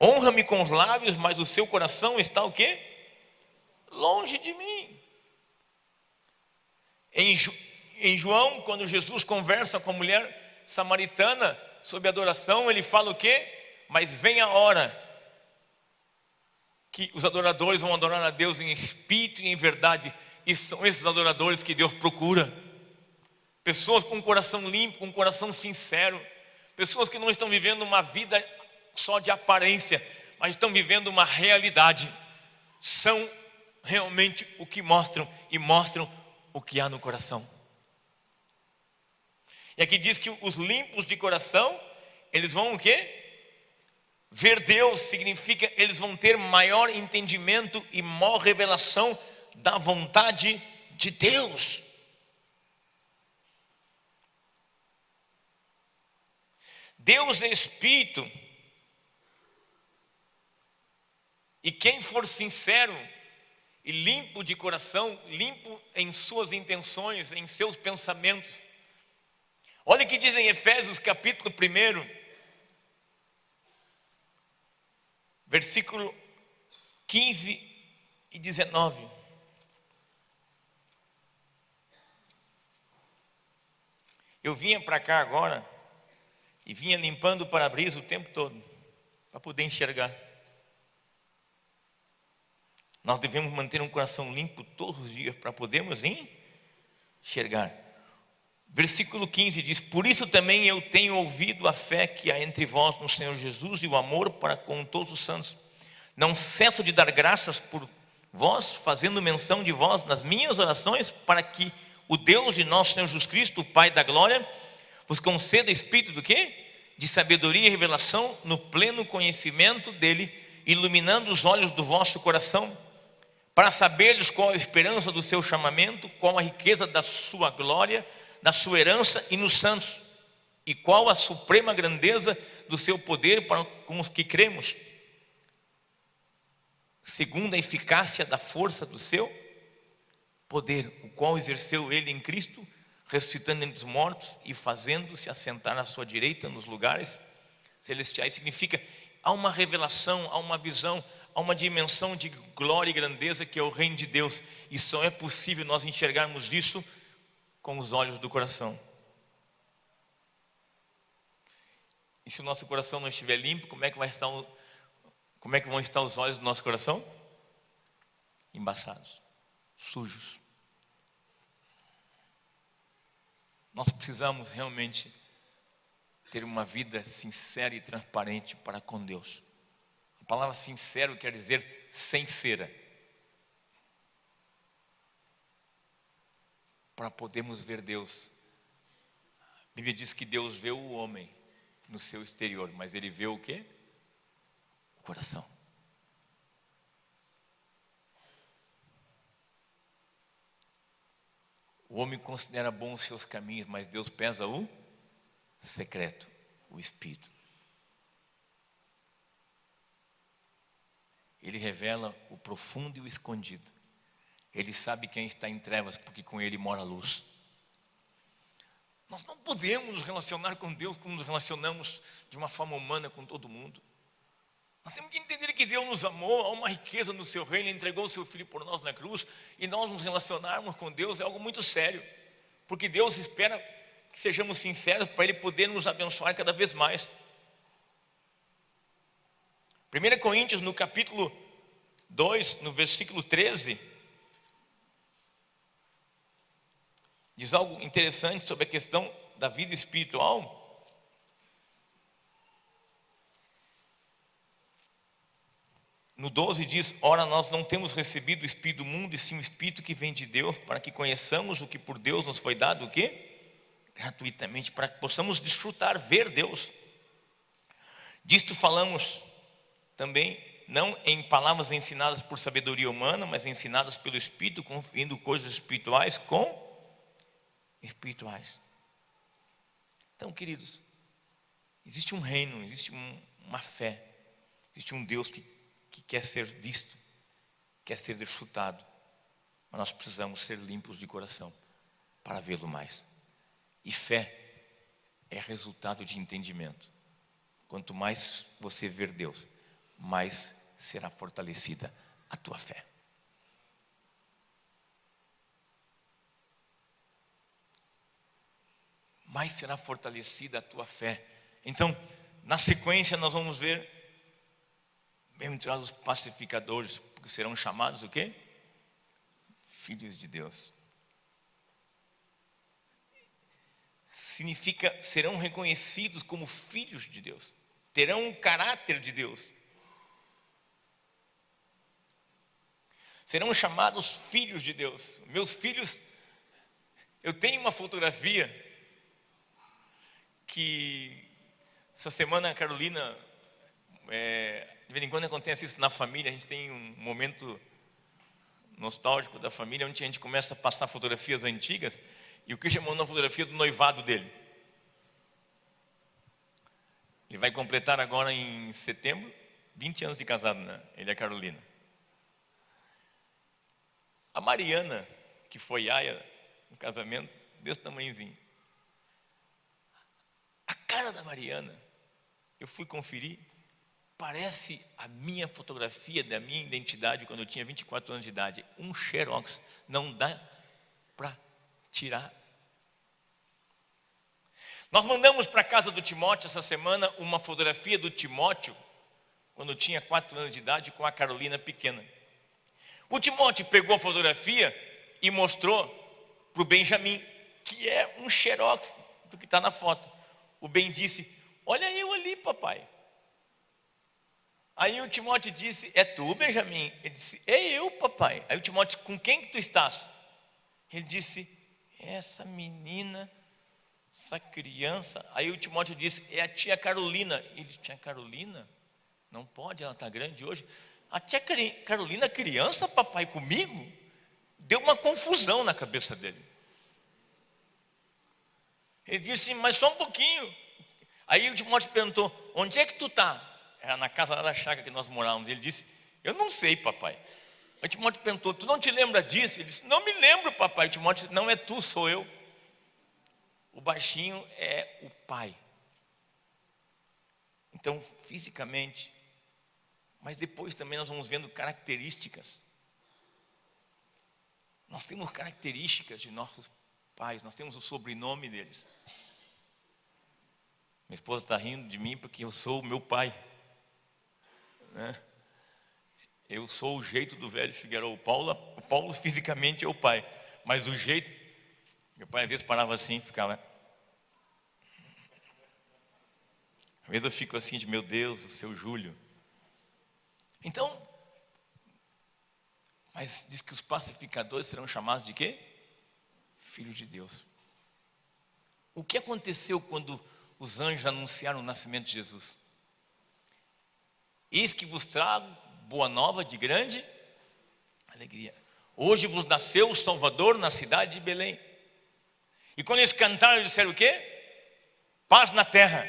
honra-me com os lábios, mas o seu coração está o quê? Longe de mim. Em João, quando Jesus conversa com a mulher samaritana sobre adoração, ele fala o quê? Mas vem a hora que os adoradores vão adorar a Deus em espírito e em verdade, e são esses adoradores que Deus procura. Pessoas com um coração limpo, com um coração sincero, pessoas que não estão vivendo uma vida só de aparência, mas estão vivendo uma realidade, são realmente o que mostram, e mostram o que há no coração. E aqui diz que os limpos de coração, eles vão o quê? Ver Deus. Significa, eles vão ter maior entendimento e maior revelação da vontade de Deus. Deus é Espírito, e quem for sincero e limpo de coração, limpo em suas intenções, em seus pensamentos. Olha o que diz em Efésios capítulo 1, versículo 15 e 19. Eu vinha para cá agora e vinha limpando o para-brisa o tempo todo, para poder enxergar. Nós devemos manter um coração limpo todos os dias para podermos enxergar. Versículo 15 diz: por isso também eu tenho ouvido a fé que há entre vós no Senhor Jesus e o amor para com todos os santos. Não cesso de dar graças por vós, fazendo menção de vós nas minhas orações, para que o Deus de nosso Senhor Jesus Cristo, o Pai da glória, vos conceda espírito do quê? De sabedoria e revelação no pleno conhecimento dele, iluminando os olhos do vosso coração, para saberdes qual a esperança do seu chamamento, qual a riqueza da sua glória, da sua herança e nos santos, e qual a suprema grandeza do seu poder para com os que cremos, segundo a eficácia da força do seu poder, o qual exerceu ele em Cristo, ressuscitando entre os mortos e fazendo-se assentar à sua direita nos lugares celestiais. Significa, há uma revelação, há uma visão, há uma dimensão de glória e grandeza que é o reino de Deus, e só é possível nós enxergarmos isso com os olhos do coração. E se o nosso coração não estiver limpo, como é que vão estar os olhos do nosso coração? Embaçados, sujos. Nós precisamos realmente ter uma vida sincera e transparente para com Deus. A palavra sincero quer dizer sem cera. para podermos ver Deus. A Bíblia diz que Deus vê o homem no seu exterior, mas Ele vê o quê? O coração. O homem considera bom os seus caminhos, mas Deus pesa o secreto, o espírito. Ele revela o profundo e o escondido. Ele sabe quem está em trevas, porque com Ele mora a luz. Nós não podemos nos relacionar com Deus como nos relacionamos de uma forma humana com todo mundo. Nós temos que entender que Deus nos amou, há uma riqueza no seu reino, Ele entregou o seu Filho por nós na cruz, e nós nos relacionarmos com Deus é algo muito sério, porque Deus espera que sejamos sinceros para Ele poder nos abençoar cada vez mais. 1 Coríntios, no capítulo 2, no versículo 13, diz algo interessante sobre a questão da vida espiritual. No 12 diz: ora, nós não temos recebido o Espírito do mundo, e sim o Espírito que vem de Deus, para que conheçamos o que por Deus nos foi dado, o quê? Gratuitamente, para que possamos desfrutar, ver Deus. Disto falamos também, não em palavras ensinadas por sabedoria humana, mas ensinadas pelo Espírito, confiando coisas espirituais com espirituais. Então, queridos, existe um reino, existe uma fé, existe um Deus que quer ser visto, quer ser desfrutado, mas nós precisamos ser limpos de coração para vê-lo mais. E fé é resultado de entendimento. Quanto mais você ver Deus, mais será fortalecida a tua fé. Mais será fortalecida a tua fé. Então, na sequência nós vamos ver bem-aventurados os pacificadores, porque serão chamados o quê? Filhos de Deus. Significa, serão reconhecidos como filhos de Deus. Terão o caráter de Deus. Serão chamados filhos de Deus. Meus filhos, eu tenho uma fotografia que essa semana a Carolina, de vez em quando acontece isso na família, a gente tem um momento nostálgico da família, onde a gente começa a passar fotografias antigas, e o Christian mandou uma fotografia do noivado dele. Ele vai completar agora em setembro, 20 anos de casado, né? Ele e a Carolina. A Mariana, que foi aia no casamento, desse tamanhozinho. A cara da Mariana, eu fui conferir, parece a minha fotografia da minha identidade quando eu tinha 24 anos de idade. Um xerox, não dá para tirar. Nós mandamos para a casa do Timóteo essa semana uma fotografia do Timóteo quando eu tinha 4 anos de idade, com a Carolina pequena. O Timóteo pegou a fotografia e mostrou para o Benjamin, que é um xerox do que está na foto. O Ben disse: olha eu ali, papai. Aí o Timóteo disse: é tu, Benjamin? Ele disse: é eu, papai. Aí o Timóteo: com quem que tu estás? Ele disse: essa menina, essa criança. Aí o Timóteo disse: é a tia Carolina. Ele disse: tia Carolina? Não pode, ela está grande hoje. A tia Carolina, criança, papai, comigo? Deu uma confusão na cabeça dele. Ele disse: mas só um pouquinho. Aí o Timóteo perguntou: onde é que tu está? Era na casa lá da chácara que nós morávamos. Ele disse: eu não sei, papai. Aí o Timóteo perguntou: tu não te lembra disso? Ele disse: não me lembro, papai. O Timóteo disse: não é tu, sou eu. O baixinho é o pai. Então, fisicamente, mas depois também nós vamos vendo características. Nós temos características de nossos pais, nós temos o sobrenome deles. Minha esposa está rindo de mim porque eu sou o meu pai, né? Eu sou o jeito do velho Figueiredo. O Paulo fisicamente é o pai, mas o jeito, meu pai às vezes parava assim, ficava. Às vezes eu fico assim de: meu Deus, o seu Júlio. Então, mas diz que os pacificadores serão chamados de quê? Filho de Deus. O que aconteceu quando os anjos anunciaram o nascimento de Jesus? Eis que vos trago boa nova de grande alegria. Hoje vos nasceu o Salvador na cidade de Belém. E quando eles cantaram, eles disseram o quê? Paz na terra,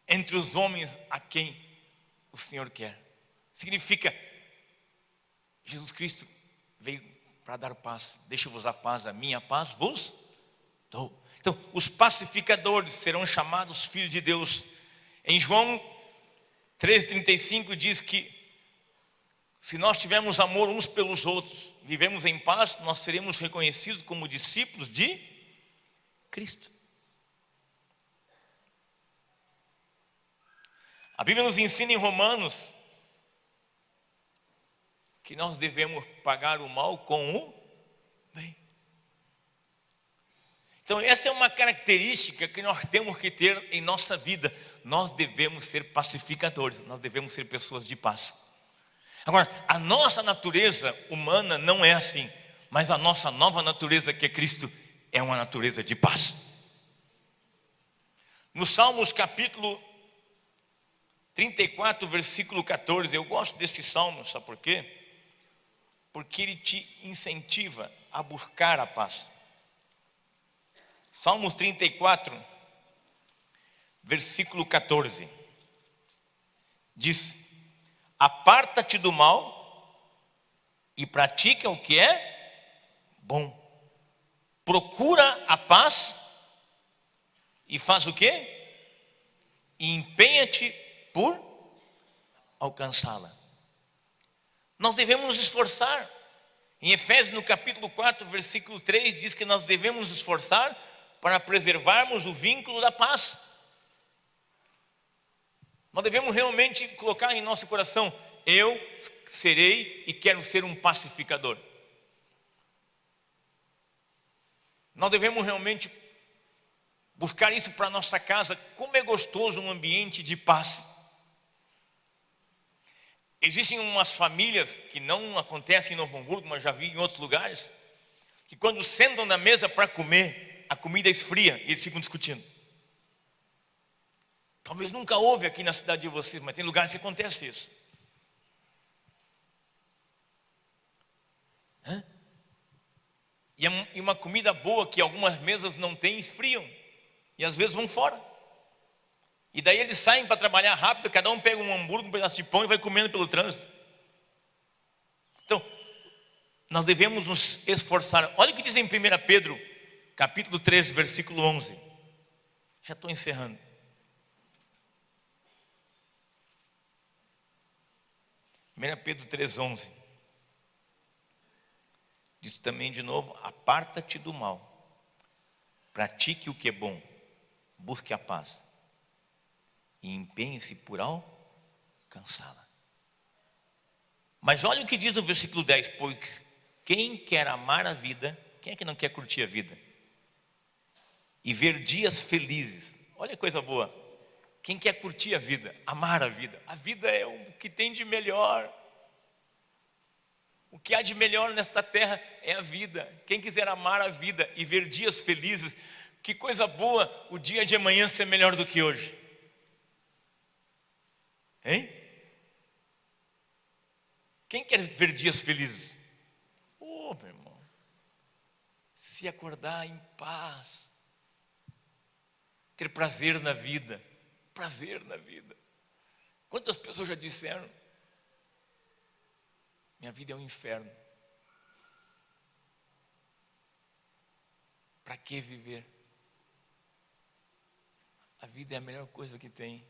entre os homens a quem o Senhor quer. Significa, Jesus Cristo veio para dar paz. Deixo-vos a paz, a minha paz vos dou. Então, os pacificadores serão chamados filhos de Deus. Em João 13,35 diz que se nós tivermos amor uns pelos outros, vivemos em paz, nós seremos reconhecidos como discípulos de Cristo. A Bíblia nos ensina em Romanos que nós devemos pagar o mal com o bem. Então essa é uma característica que nós temos que ter em nossa vida. Nós devemos ser pacificadores, nós devemos ser pessoas de paz. Agora, a nossa natureza humana não é assim, mas a nossa nova natureza, que é Cristo, é uma natureza de paz. No Salmos capítulo 34, versículo 14, eu gosto desse salmo, sabe por quê? Porque ele te incentiva a buscar a paz. Salmos 34, versículo 14, diz: aparta-te do mal e pratica o que é bom. Procura a paz e faz o quê? E empenha-te por alcançá-la. Nós devemos nos esforçar. Em Efésios, no capítulo 4, versículo 3, diz que nós devemos nos esforçar para preservarmos o vínculo da paz. Nós devemos realmente colocar em nosso coração: eu serei e quero ser um pacificador. Nós devemos realmente buscar isso para a nossa casa. Como é gostoso um ambiente de paz. Existem umas famílias, que não acontecem em Novo Hamburgo, mas já vi em outros lugares, que quando sentam na mesa para comer, a comida esfria e eles ficam discutindo. Talvez nunca houve aqui na cidade de vocês, mas tem lugares que acontece isso. E uma comida boa que algumas mesas não têm, esfriam. E às vezes vão fora. E daí eles saem para trabalhar rápido, cada um pega um hambúrguer, um pedaço de pão e vai comendo pelo trânsito. Então, nós devemos nos esforçar. Olha o que diz em 1 Pedro, capítulo 3, versículo 11. Já estou encerrando. 1 Pedro 3, 11. Diz também de novo: aparta-te do mal, pratique o que é bom, busque a paz e empenhe-se por alcançá-la. Mas olha o que diz o versículo 10: pois quem quer amar a vida, quem é que não quer curtir a vida? E ver dias felizes. Olha que coisa boa. Quem quer curtir a vida, amar a vida é o que tem de melhor. O que há de melhor nesta terra é a vida. Quem quiser amar a vida e ver dias felizes, que coisa boa o dia de amanhã ser melhor do que hoje. Hein? Quem quer ver dias felizes? Oh, meu irmão, se acordar em paz, ter prazer na vida. Prazer na vida. Quantas pessoas já disseram: minha vida é um inferno. Para que viver? A vida é a melhor coisa que tem.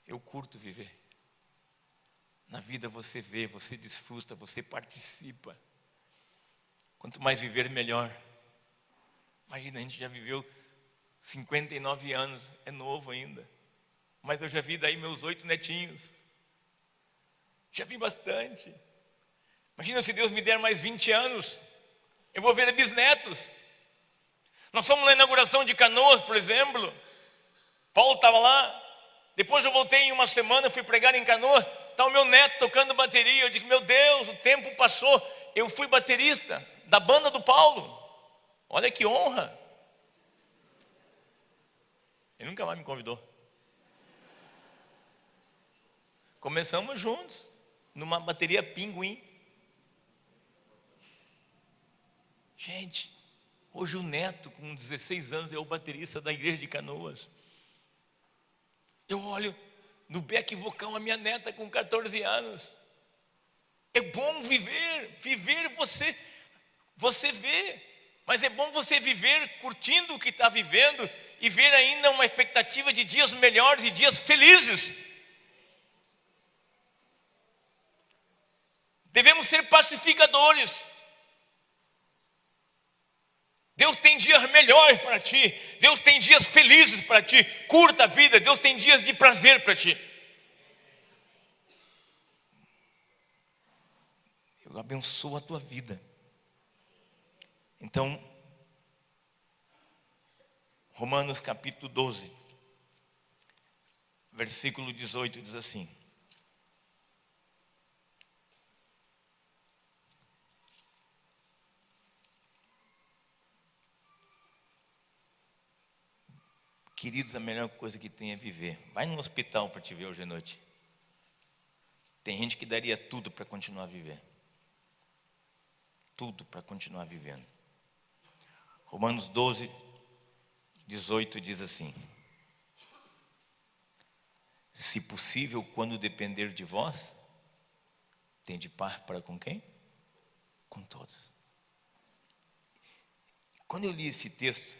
Eu curto viver. Na vida você vê, você desfruta, você participa. Quanto mais viver, melhor. Imagina, a gente já viveu 59 anos, é novo ainda. Mas eu já vi daí meus 8 netinhos. Já vi bastante. Imagina se Deus me der mais 20 anos, eu vou ver bisnetos. Nós fomos na inauguração de Canoas, por exemplo. Paulo estava lá. Depois eu voltei em uma semana, fui pregar em Canoas. Está o meu neto tocando bateria. Eu digo: meu Deus, o tempo passou. Eu fui baterista da banda do Paulo. Olha que honra. Ele nunca mais me convidou. Começamos juntos, numa bateria Pinguim. Gente, hoje o neto, com 16 anos, é o baterista da igreja de Canoas. Eu olho no back vocal a minha neta com 14 anos. É bom viver você vê. Mas é bom você viver curtindo o que está vivendo e ver ainda uma expectativa de dias melhores e dias felizes. Devemos ser pacificadores. Deus tem dias melhores para ti. Deus tem dias felizes para ti. Curta a vida. Deus tem dias de prazer para ti. Eu abençoo a tua vida. Então, Romanos capítulo 12, versículo 18 diz assim: queridos, a melhor coisa que tem é viver. Vai no hospital para te ver hoje à noite. Tem gente que daria tudo para continuar a viver. Tudo para continuar vivendo. Romanos 12, 18 diz assim: se possível, quando depender de vós, tende paz para com quem? Com todos. Quando eu li esse texto,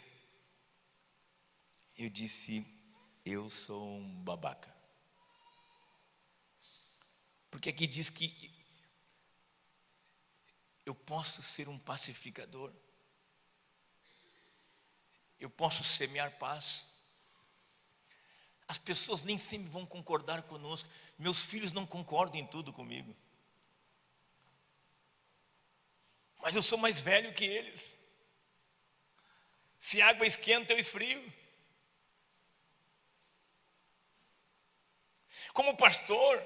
eu disse, eu sou um babaca. Porque aqui diz que eu posso ser um pacificador. Eu posso semear paz. As pessoas nem sempre vão concordar conosco. Meus filhos não concordam em tudo comigo. Mas eu sou mais velho que eles. Se a água esquenta, eu esfrio. Como pastor,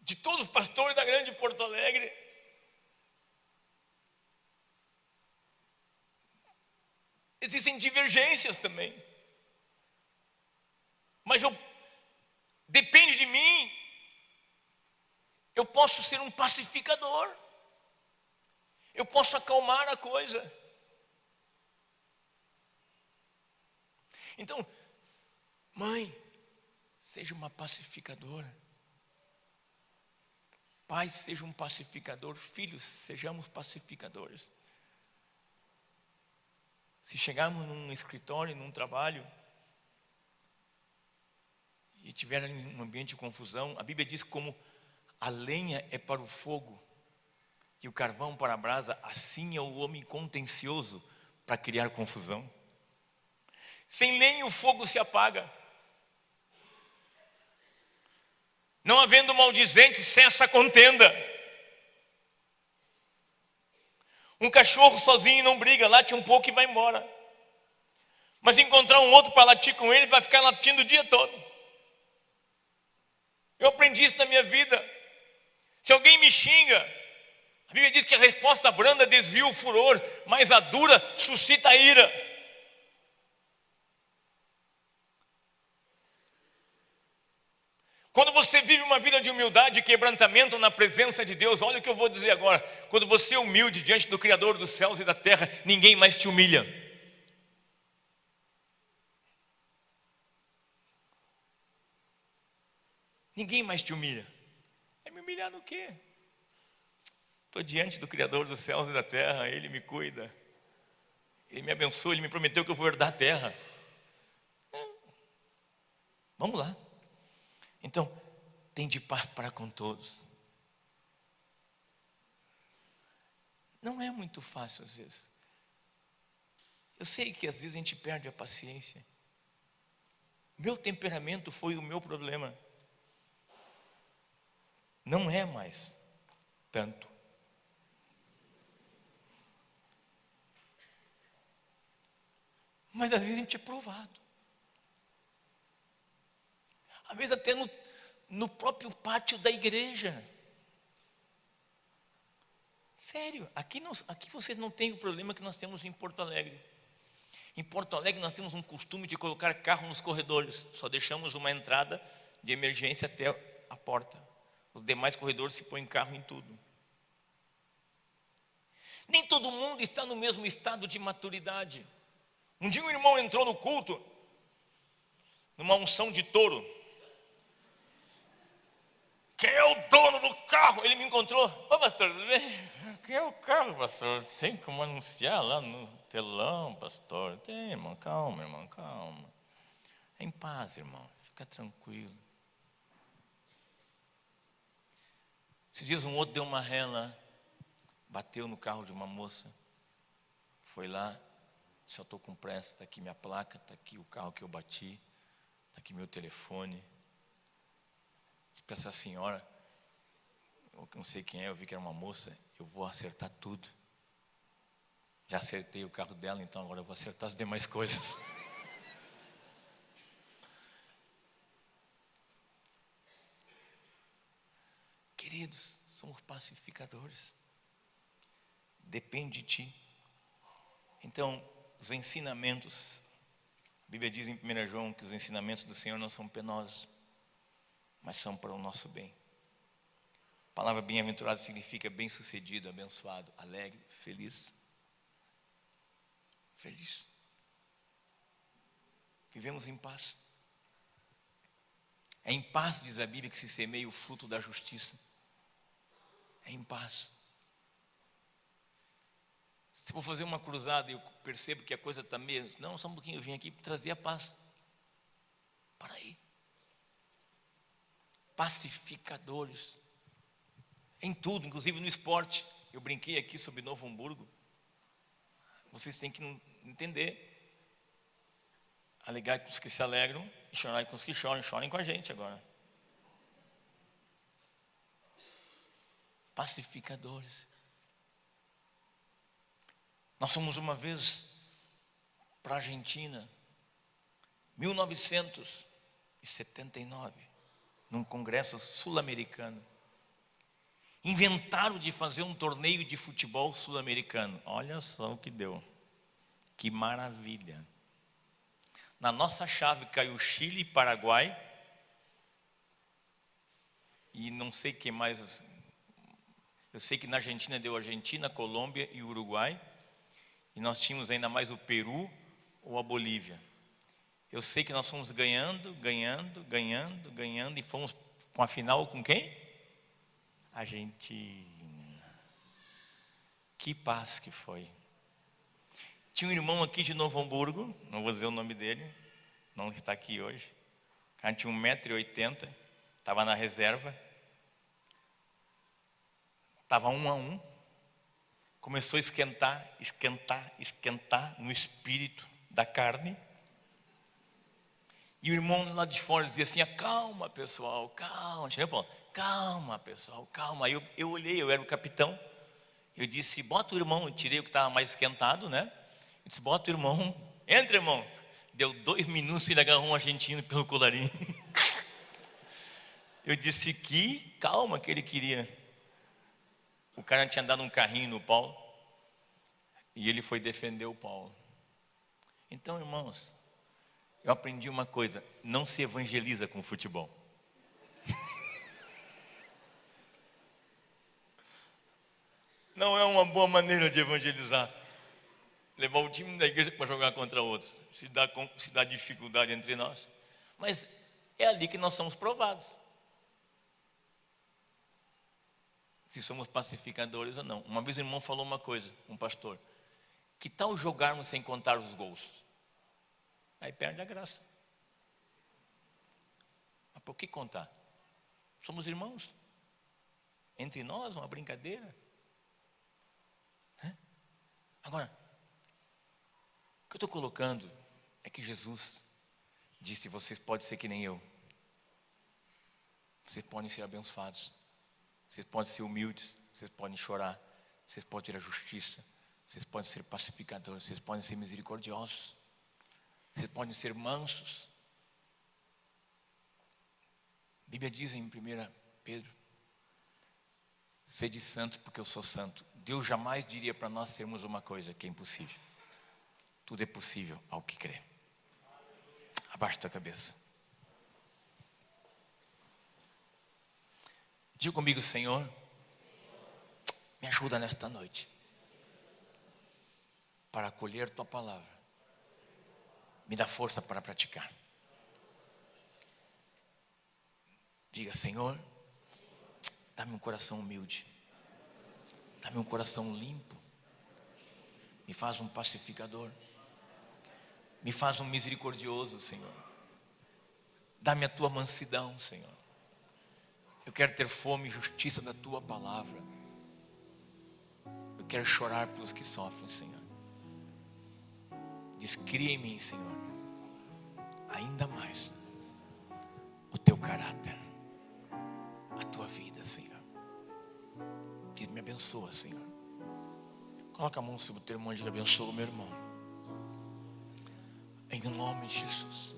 de todos os pastores da grande Porto Alegre, existem divergências também. Mas depende de mim. Eu posso ser um pacificador. Eu posso acalmar a coisa. Então, mãe, seja uma pacificadora. Pai, seja um pacificador. Filhos, sejamos pacificadores. Se chegarmos num escritório, num trabalho, e tiver um ambiente de confusão, a Bíblia diz como a lenha é para o fogo e o carvão para a brasa, assim é o homem contencioso para criar confusão. Sem lenha o fogo se apaga. Não havendo maldizente, cessa a contenda. Um cachorro sozinho não briga, late um pouco e vai embora. Mas encontrar um outro para latir com ele, vai ficar latindo o dia todo. Eu aprendi isso na minha vida. Se alguém me xinga, a Bíblia diz que a resposta branda desvia o furor, mas a dura suscita a ira. Quando você vive uma vida de humildade e quebrantamento na presença de Deus, olha o que eu vou dizer agora. Quando você é humilde diante do Criador dos céus e da terra, ninguém mais te humilha. Ninguém mais te humilha. É me humilhar no quê? Estou diante do Criador dos céus e da terra, Ele me cuida. Ele me abençoa, Ele me prometeu que eu vou herdar a terra. Vamos lá. Então, tem de paz para com todos. Não é muito fácil às vezes. Eu sei que às vezes a gente perde a paciência. Meu temperamento foi o meu problema. Não é mais tanto. Mas às vezes a gente é provado. Às vezes até no próprio pátio da igreja. Sério, aqui vocês não têm o problema que nós temos em Porto Alegre. Em Porto Alegre nós temos um costume de colocar carro nos corredores. Só deixamos uma entrada de emergência até a porta. Os demais corredores se põem carro em tudo. Nem todo mundo está no mesmo estado de maturidade. Um dia um irmão entrou no culto, numa unção de touro. Quem é o dono do carro? Ele me encontrou. Ô pastor, tudo bem? Quem é o carro, pastor? Tem como anunciar lá no telão, pastor? Tem, irmão, calma. É em paz, irmão, fica tranquilo. Esses dias um outro deu uma ré lá, bateu no carro de uma moça, foi lá, disse, eu estou com pressa, está aqui minha placa, está aqui o carro que eu bati, está aqui meu telefone. Disse para essa senhora, eu não sei quem é, eu vi que era uma moça, eu vou acertar tudo. Já acertei o carro dela, então agora eu vou acertar as demais coisas. Queridos, somos pacificadores. Depende de ti. Então, os ensinamentos, a Bíblia diz em 1 João que os ensinamentos do Senhor não são penosos, mas são para o nosso bem. A palavra bem-aventurado significa bem-sucedido, abençoado, alegre, feliz. Feliz. Vivemos em paz. É em paz, diz a Bíblia, que se semeia o fruto da justiça. É em paz. Se eu vou fazer uma cruzada e eu percebo que a coisa está meio... Não, só um pouquinho, eu vim aqui para trazer a paz. Para aí. Pacificadores. Em tudo, inclusive no esporte. Eu brinquei aqui sobre Novo Hamburgo. Vocês têm que entender. Alegrar com os que se alegram e chorar com os que choram. Chorem com a gente agora. Pacificadores. Nós fomos uma vez para a Argentina, 1979, num congresso sul-americano. Inventaram de fazer um torneio de futebol sul-americano. Olha só o que deu. Que maravilha. Na nossa chave caiu Chile e Paraguai. E não sei o que mais. Eu sei que na Argentina deu Argentina, Colômbia e Uruguai. E nós tínhamos ainda mais o Peru ou a Bolívia. Eu sei que nós fomos ganhando. E fomos com a final com quem? Argentina. Que paz que foi. Tinha um irmão aqui de Novo Hamburgo, não vou dizer o nome dele, não está aqui hoje. O cara tinha 1,80 m, estava na reserva. Estava 1-1. Começou a esquentar no espírito da carne. E o irmão lá de fora dizia assim, calma pessoal, calma. Calma pessoal, calma. Aí eu olhei, eu era o capitão. Eu disse, bota o irmão, eu tirei o que estava mais esquentado, né? Eu disse, bota o irmão, entra irmão. Deu 2 minutos e ele agarrou um argentino pelo colarinho. Eu disse que calma que ele queria. O cara tinha dado um carrinho no Paulo e ele foi defender o Paulo. Então, irmãos, eu aprendi uma coisa: não se evangeliza com futebol. Não é uma boa maneira de evangelizar. Levar o time da igreja para jogar contra outros. Se dá dificuldade entre nós. Mas é ali que nós somos provados. Se somos pacificadores ou não. Uma vez o irmão falou uma coisa, um pastor. Que tal jogarmos sem contar os gols? Aí perde a graça. Mas por que contar? Somos irmãos. Entre nós, uma brincadeira. Agora, o que eu estou colocando é que Jesus disse, vocês podem ser que nem eu. Vocês podem ser abençoados. Vocês podem ser humildes, vocês podem chorar, vocês podem ter a justiça, vocês podem ser pacificadores, vocês podem ser misericordiosos, vocês podem ser mansos. A Bíblia diz em 1 Pedro, sede santos porque eu sou santo. Deus jamais diria para nós sermos uma coisa que é impossível. Tudo é possível ao que crê. Abaixa tua cabeça. Diga comigo, Senhor, me ajuda nesta noite para acolher tua palavra. Me dá força para praticar. Diga, Senhor, dá-me um coração humilde. Dá-me um coração limpo. Me faz um pacificador. Me faz um misericordioso, Senhor. Dá-me a tua mansidão, Senhor. Eu quero ter fome e justiça da tua palavra. Eu quero chorar pelos que sofrem, Senhor. Cria em mim, Senhor, ainda mais o teu caráter, a tua vida, Senhor. Me abençoa, Senhor. Coloca a mão sobre o teu irmão e diga, abençoa o meu irmão. Em nome de Jesus.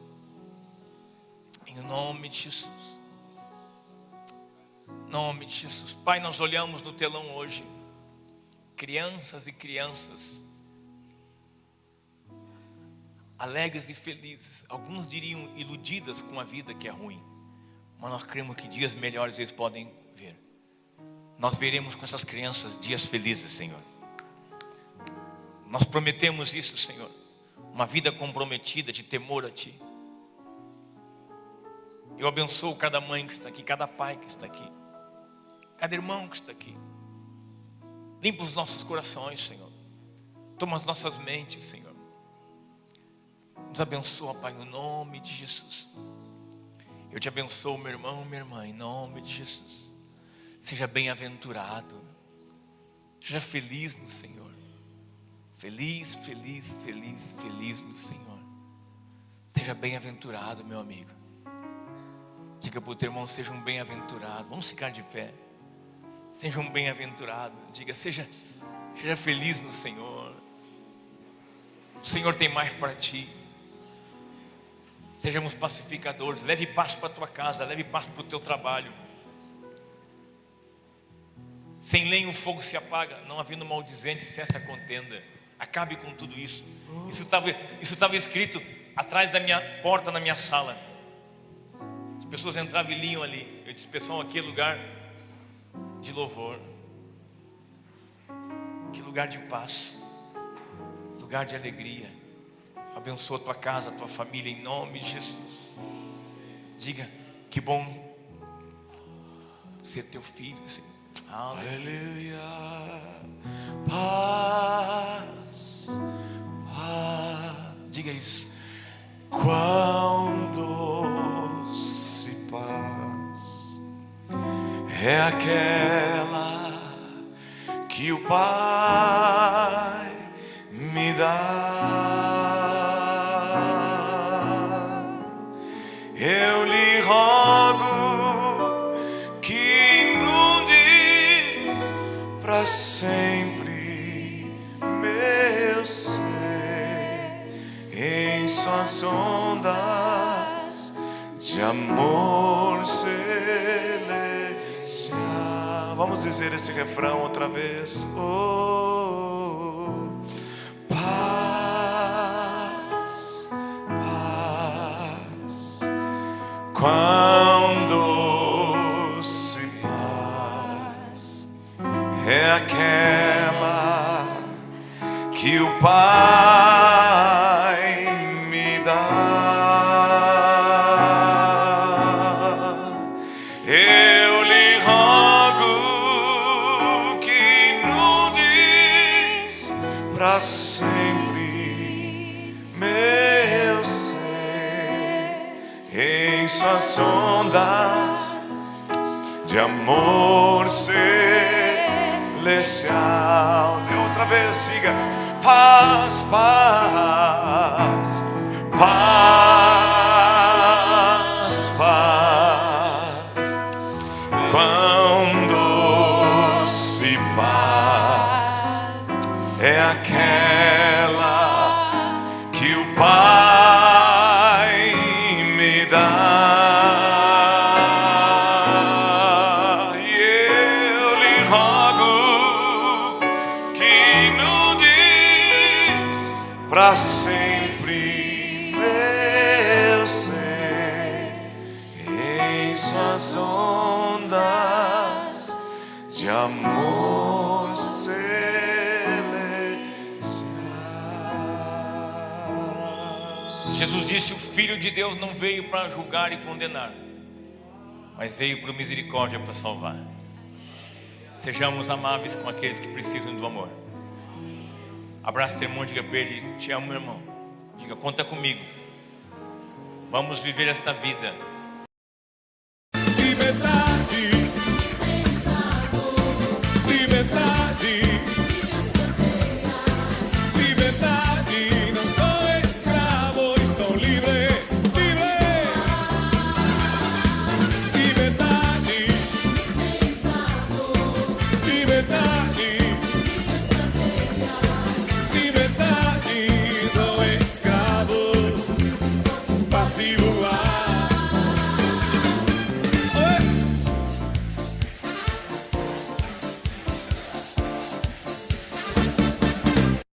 Em nome de Jesus. Em nome de Jesus. Pai, nós olhamos no telão hoje crianças e crianças alegres e felizes. Alguns diriam iludidas com a vida que é ruim, mas nós cremos que dias melhores eles podem ver. Nós veremos com essas crianças dias felizes, Senhor. Nós prometemos isso, Senhor. Uma vida comprometida de temor a Ti. Eu abençoo cada mãe que está aqui, cada pai que está aqui, cada irmão que está aqui. Limpa os nossos corações, Senhor. Toma as nossas mentes, Senhor. Nos abençoa, Pai, no nome de Jesus. Eu te abençoo, meu irmão, minha irmã, em nome de Jesus. Seja bem-aventurado. Seja feliz no Senhor. Feliz, feliz, feliz, feliz no Senhor. Seja bem-aventurado, meu amigo. Diga para o teu irmão, seja um bem-aventurado. Vamos ficar de pé. Seja um bem-aventurado. Diga, seja feliz no Senhor. O Senhor tem mais para ti. Sejamos pacificadores. Leve paz para a tua casa. Leve paz para o teu trabalho. Sem lenha o fogo se apaga. Não havendo maldizente cessa a contenda. Acabe com tudo isso. Isso estava escrito atrás da minha porta, na minha sala. As pessoas entravam e liam ali. Eu disse, pessoal, aqui é lugar de louvor. Que lugar de paz. Lugar de alegria. Abençoa a tua casa, a tua família, em nome de Jesus. Diga, que bom ser teu filho, Senhor. Aleluia. Paz, paz. Diga isso. Quão doce paz é aquela que o Pai me dá. Eu lhe rogo que inundes para sempre meu ser em suas ondas de amor celestial. Vamos dizer esse refrão outra vez. Oh, paz, paz, quão doce paz é aquela que o Pai me dá. Eu lhe rogo que inundes para sempre meu ser em suas ondas de amor celestial. E outra vez, siga. Paz, paz, paz, paz. Quão doce paz é aquela que o Pai me dá. E eu lhe rogo para sempre mercer em suas ondas de amor celestial. Jesus disse: o Filho de Deus não veio para julgar e condenar, mas veio por misericórdia para salvar. Sejamos amáveis com aqueles que precisam do amor. Abraça teu irmão, diga para ele: te amo, meu irmão. Diga: conta comigo. Vamos viver esta vida. Liberdade.